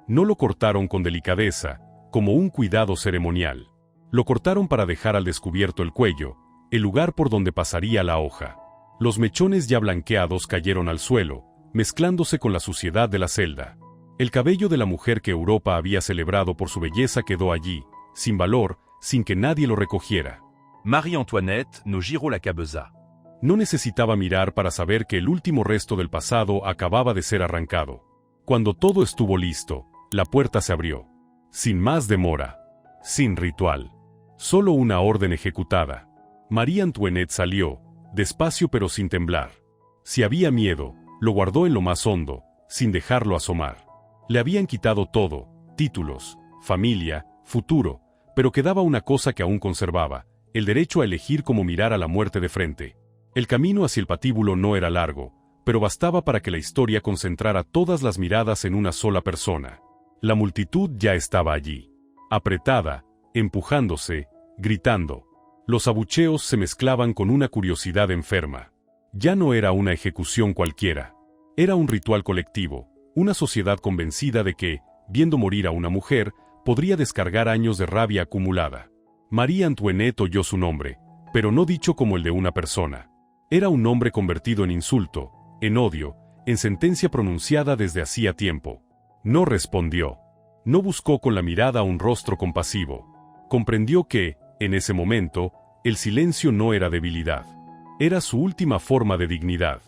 No lo cortaron con delicadeza, como un cuidado ceremonial. Lo cortaron para dejar al descubierto el cuello, el lugar por donde pasaría la hoja. Los mechones ya blanqueados cayeron al suelo, mezclándose con la suciedad de la celda. El cabello de la mujer que Europa había celebrado por su belleza quedó allí, sin valor, sin que nadie lo recogiera. Marie-Antoinette nos giró la cabeza. No necesitaba mirar para saber que el último resto del pasado acababa de ser arrancado. Cuando todo estuvo listo, la puerta se abrió. Sin más demora. Sin ritual. Solo una orden ejecutada. María Antoinette salió, despacio pero sin temblar. Si había miedo, lo guardó en lo más hondo, sin dejarlo asomar. Le habían quitado todo, títulos, familia, futuro, pero quedaba una cosa que aún conservaba, el derecho a elegir cómo mirar a la muerte de frente. El camino hacia el patíbulo no era largo, pero bastaba para que la historia concentrara todas las miradas en una sola persona. La multitud ya estaba allí, apretada, empujándose, gritando. Los abucheos se mezclaban con una curiosidad enferma. Ya no era una ejecución cualquiera. Era un ritual colectivo, una sociedad convencida de que, viendo morir a una mujer, podría descargar años de rabia acumulada. María Antoinette oyó su nombre, pero no dicho como el de una persona. Era un nombre convertido en insulto, en odio, en sentencia pronunciada desde hacía tiempo. No respondió. No buscó con la mirada un rostro compasivo. Comprendió que, en ese momento, el silencio no era debilidad. Era su última forma de dignidad.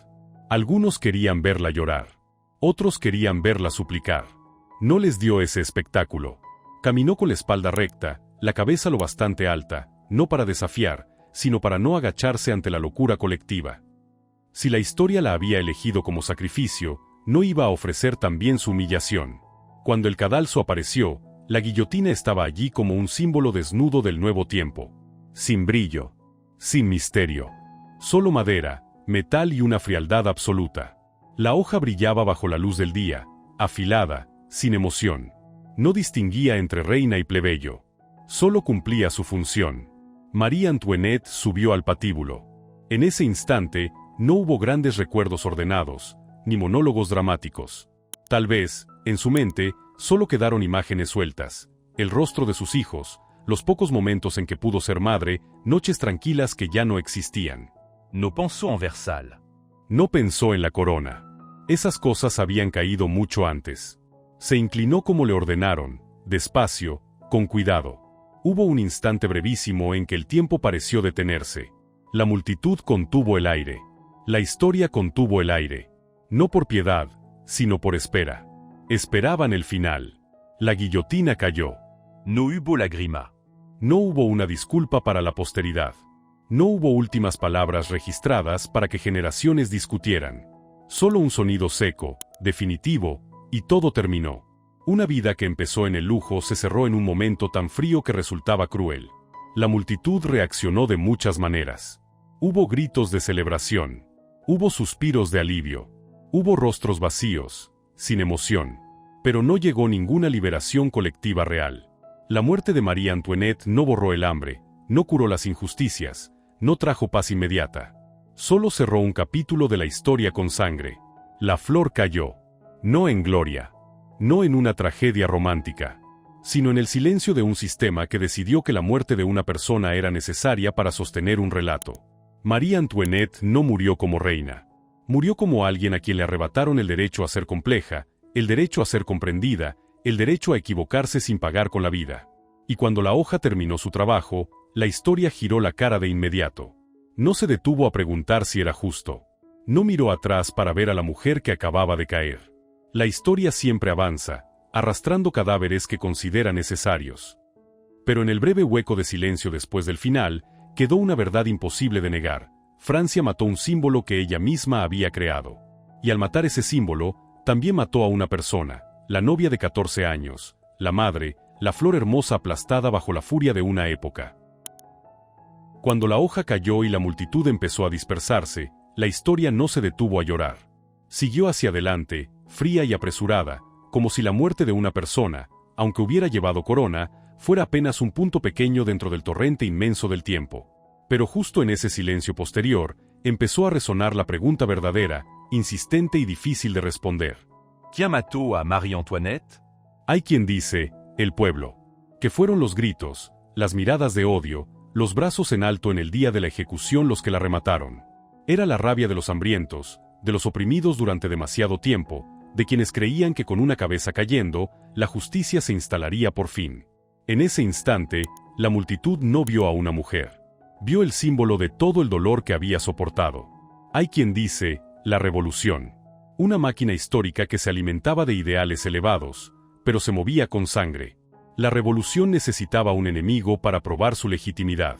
Algunos querían verla llorar. Otros querían verla suplicar. No les dio ese espectáculo. Caminó con la espalda recta, la cabeza lo bastante alta, no para desafiar, sino para no agacharse ante la locura colectiva. Si la historia la había elegido como sacrificio, no iba a ofrecer también su humillación. Cuando el cadalso apareció, la guillotina estaba allí como un símbolo desnudo del nuevo tiempo. Sin brillo, sin misterio. Solo madera, metal y una frialdad absoluta. La hoja brillaba bajo la luz del día, afilada, sin emoción. No distinguía entre reina y plebeyo. Solo cumplía su función. María Antoinette subió al patíbulo. En ese instante, no hubo grandes recuerdos ordenados, ni monólogos dramáticos. Tal vez, en su mente, solo quedaron imágenes sueltas, el rostro de sus hijos, los pocos momentos en que pudo ser madre, noches tranquilas que ya no existían. No pensó en Versalles. No pensó en la corona. Esas cosas habían caído mucho antes. Se inclinó como le ordenaron, despacio, con cuidado. Hubo un instante brevísimo en que el tiempo pareció detenerse. La multitud contuvo el aire. La historia contuvo el aire. No por piedad, sino por espera. Esperaban el final. La guillotina cayó. No hubo lágrima. No hubo una disculpa para la posteridad. No hubo últimas palabras registradas para que generaciones discutieran. Solo un sonido seco, definitivo, y todo terminó. Una vida que empezó en el lujo se cerró en un momento tan frío que resultaba cruel. La multitud reaccionó de muchas maneras. Hubo gritos de celebración. Hubo suspiros de alivio. Hubo rostros vacíos, sin emoción. Pero no llegó ninguna liberación colectiva real. La muerte de María Antoinette no borró el hambre, no curó las injusticias, no trajo paz inmediata. Solo cerró un capítulo de la historia con sangre. La flor cayó. No en gloria. No en una tragedia romántica. Sino en el silencio de un sistema que decidió que la muerte de una persona era necesaria para sostener un relato. María Antoinette no murió como reina. Murió como alguien a quien le arrebataron el derecho a ser compleja, el derecho a ser comprendida, el derecho a equivocarse sin pagar con la vida. Y cuando la hoja terminó su trabajo, la historia giró la cara de inmediato. No se detuvo a preguntar si era justo. No miró atrás para ver a la mujer que acababa de caer. La historia siempre avanza, arrastrando cadáveres que considera necesarios. Pero en el breve hueco de silencio después del final, quedó una verdad imposible de negar. Francia mató un símbolo que ella misma había creado. Y al matar ese símbolo, también mató a una persona, la novia de 14 años, la madre, la flor hermosa aplastada bajo la furia de una época. Cuando la hoja cayó y la multitud empezó a dispersarse, la historia no se detuvo a llorar. Siguió hacia adelante, fría y apresurada, como si la muerte de una persona, aunque hubiera llevado corona, fuera apenas un punto pequeño dentro del torrente inmenso del tiempo. Pero justo en ese silencio posterior, empezó a resonar la pregunta verdadera, insistente y difícil de responder. Qui mató a Marie Antoinette? Hay quien dice, el pueblo. Que fueron los gritos, las miradas de odio, los brazos en alto en el día de la ejecución los que la remataron. Era la rabia de los hambrientos, de los oprimidos durante demasiado tiempo, de quienes creían que con una cabeza cayendo, la justicia se instalaría por fin. En ese instante, la multitud no vio a una mujer. Vio el símbolo de todo el dolor que había soportado. Hay quien dice, la revolución. Una máquina histórica que se alimentaba de ideales elevados, pero se movía con sangre. La revolución necesitaba un enemigo para probar su legitimidad.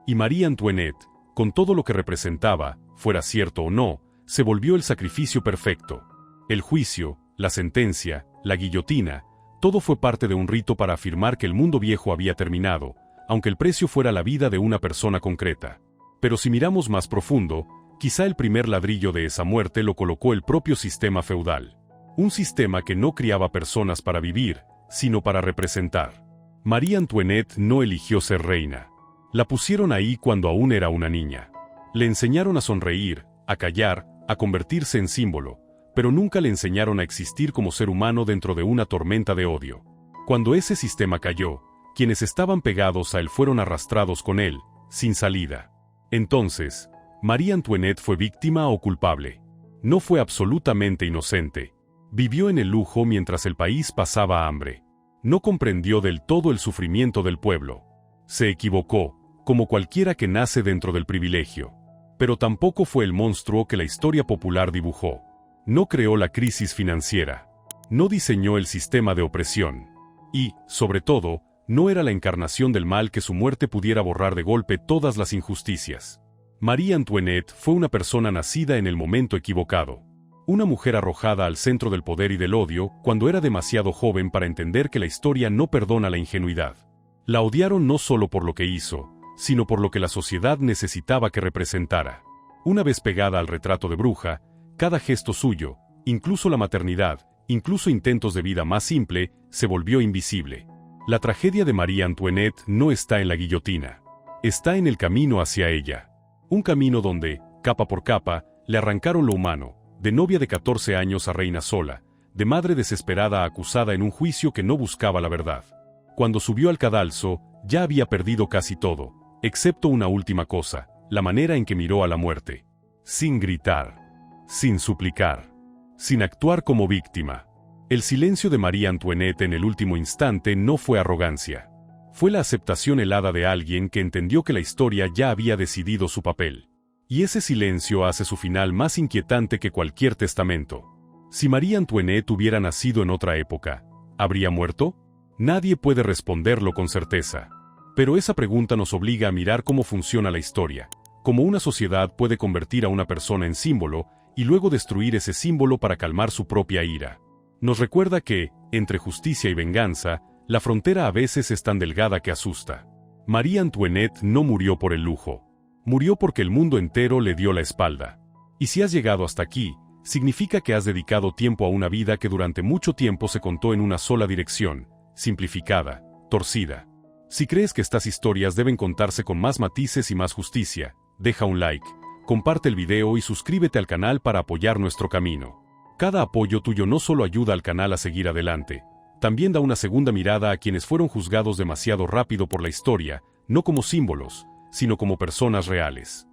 Y Marie Antoinette, con todo lo que representaba, fuera cierto o no, se volvió el sacrificio perfecto. El juicio, la sentencia, la guillotina, todo fue parte de un rito para afirmar que el mundo viejo había terminado, aunque el precio fuera la vida de una persona concreta. Pero si miramos más profundo, quizá el primer ladrillo de esa muerte lo colocó el propio sistema feudal. Un sistema que no criaba personas para vivir, sino para representar. Marie Antoinette no eligió ser reina. La pusieron ahí cuando aún era una niña. Le enseñaron a sonreír, a callar, a convertirse en símbolo, pero nunca le enseñaron a existir como ser humano dentro de una tormenta de odio. Cuando ese sistema cayó, quienes estaban pegados a él fueron arrastrados con él, sin salida. Entonces, Marie Antoinette fue víctima o culpable. No fue absolutamente inocente. Vivió en el lujo mientras el país pasaba hambre. No comprendió del todo el sufrimiento del pueblo. Se equivocó, como cualquiera que nace dentro del privilegio. Pero tampoco fue el monstruo que la historia popular dibujó. No creó la crisis financiera. No diseñó el sistema de opresión. Y, sobre todo, no era la encarnación del mal que su muerte pudiera borrar de golpe todas las injusticias. Marie Antoinette fue una persona nacida en el momento equivocado. Una mujer arrojada al centro del poder y del odio cuando era demasiado joven para entender que la historia no perdona la ingenuidad. La odiaron no solo por lo que hizo, sino por lo que la sociedad necesitaba que representara. Una vez pegada al retrato de bruja, cada gesto suyo, incluso la maternidad, incluso intentos de vida más simple, se volvió invisible. La tragedia de Marie Antoinette no está en la guillotina. Está en el camino hacia ella. Un camino donde, capa por capa, le arrancaron lo humano, de novia de 14 años a reina sola, de madre desesperada acusada en un juicio que no buscaba la verdad. Cuando subió al cadalso, ya había perdido casi todo, excepto una última cosa, la manera en que miró a la muerte. Sin gritar, sin suplicar, sin actuar como víctima. El silencio de Marie Antoinette en el último instante no fue arrogancia. Fue la aceptación helada de alguien que entendió que la historia ya había decidido su papel. Y ese silencio hace su final más inquietante que cualquier testamento. Si Marie Antoinette hubiera nacido en otra época, ¿habría muerto? Nadie puede responderlo con certeza. Pero esa pregunta nos obliga a mirar cómo funciona la historia, cómo una sociedad puede convertir a una persona en símbolo y luego destruir ese símbolo para calmar su propia ira. Nos recuerda que, entre justicia y venganza, la frontera a veces es tan delgada que asusta. Marie Antoinette no murió por el lujo. Murió porque el mundo entero le dio la espalda. Y si has llegado hasta aquí, significa que has dedicado tiempo a una vida que durante mucho tiempo se contó en una sola dirección, simplificada, torcida. Si crees que estas historias deben contarse con más matices y más justicia, deja un like, comparte el video y suscríbete al canal para apoyar nuestro camino. Cada apoyo tuyo no solo ayuda al canal a seguir adelante, también da una segunda mirada a quienes fueron juzgados demasiado rápido por la historia, no como símbolos, sino como personas reales.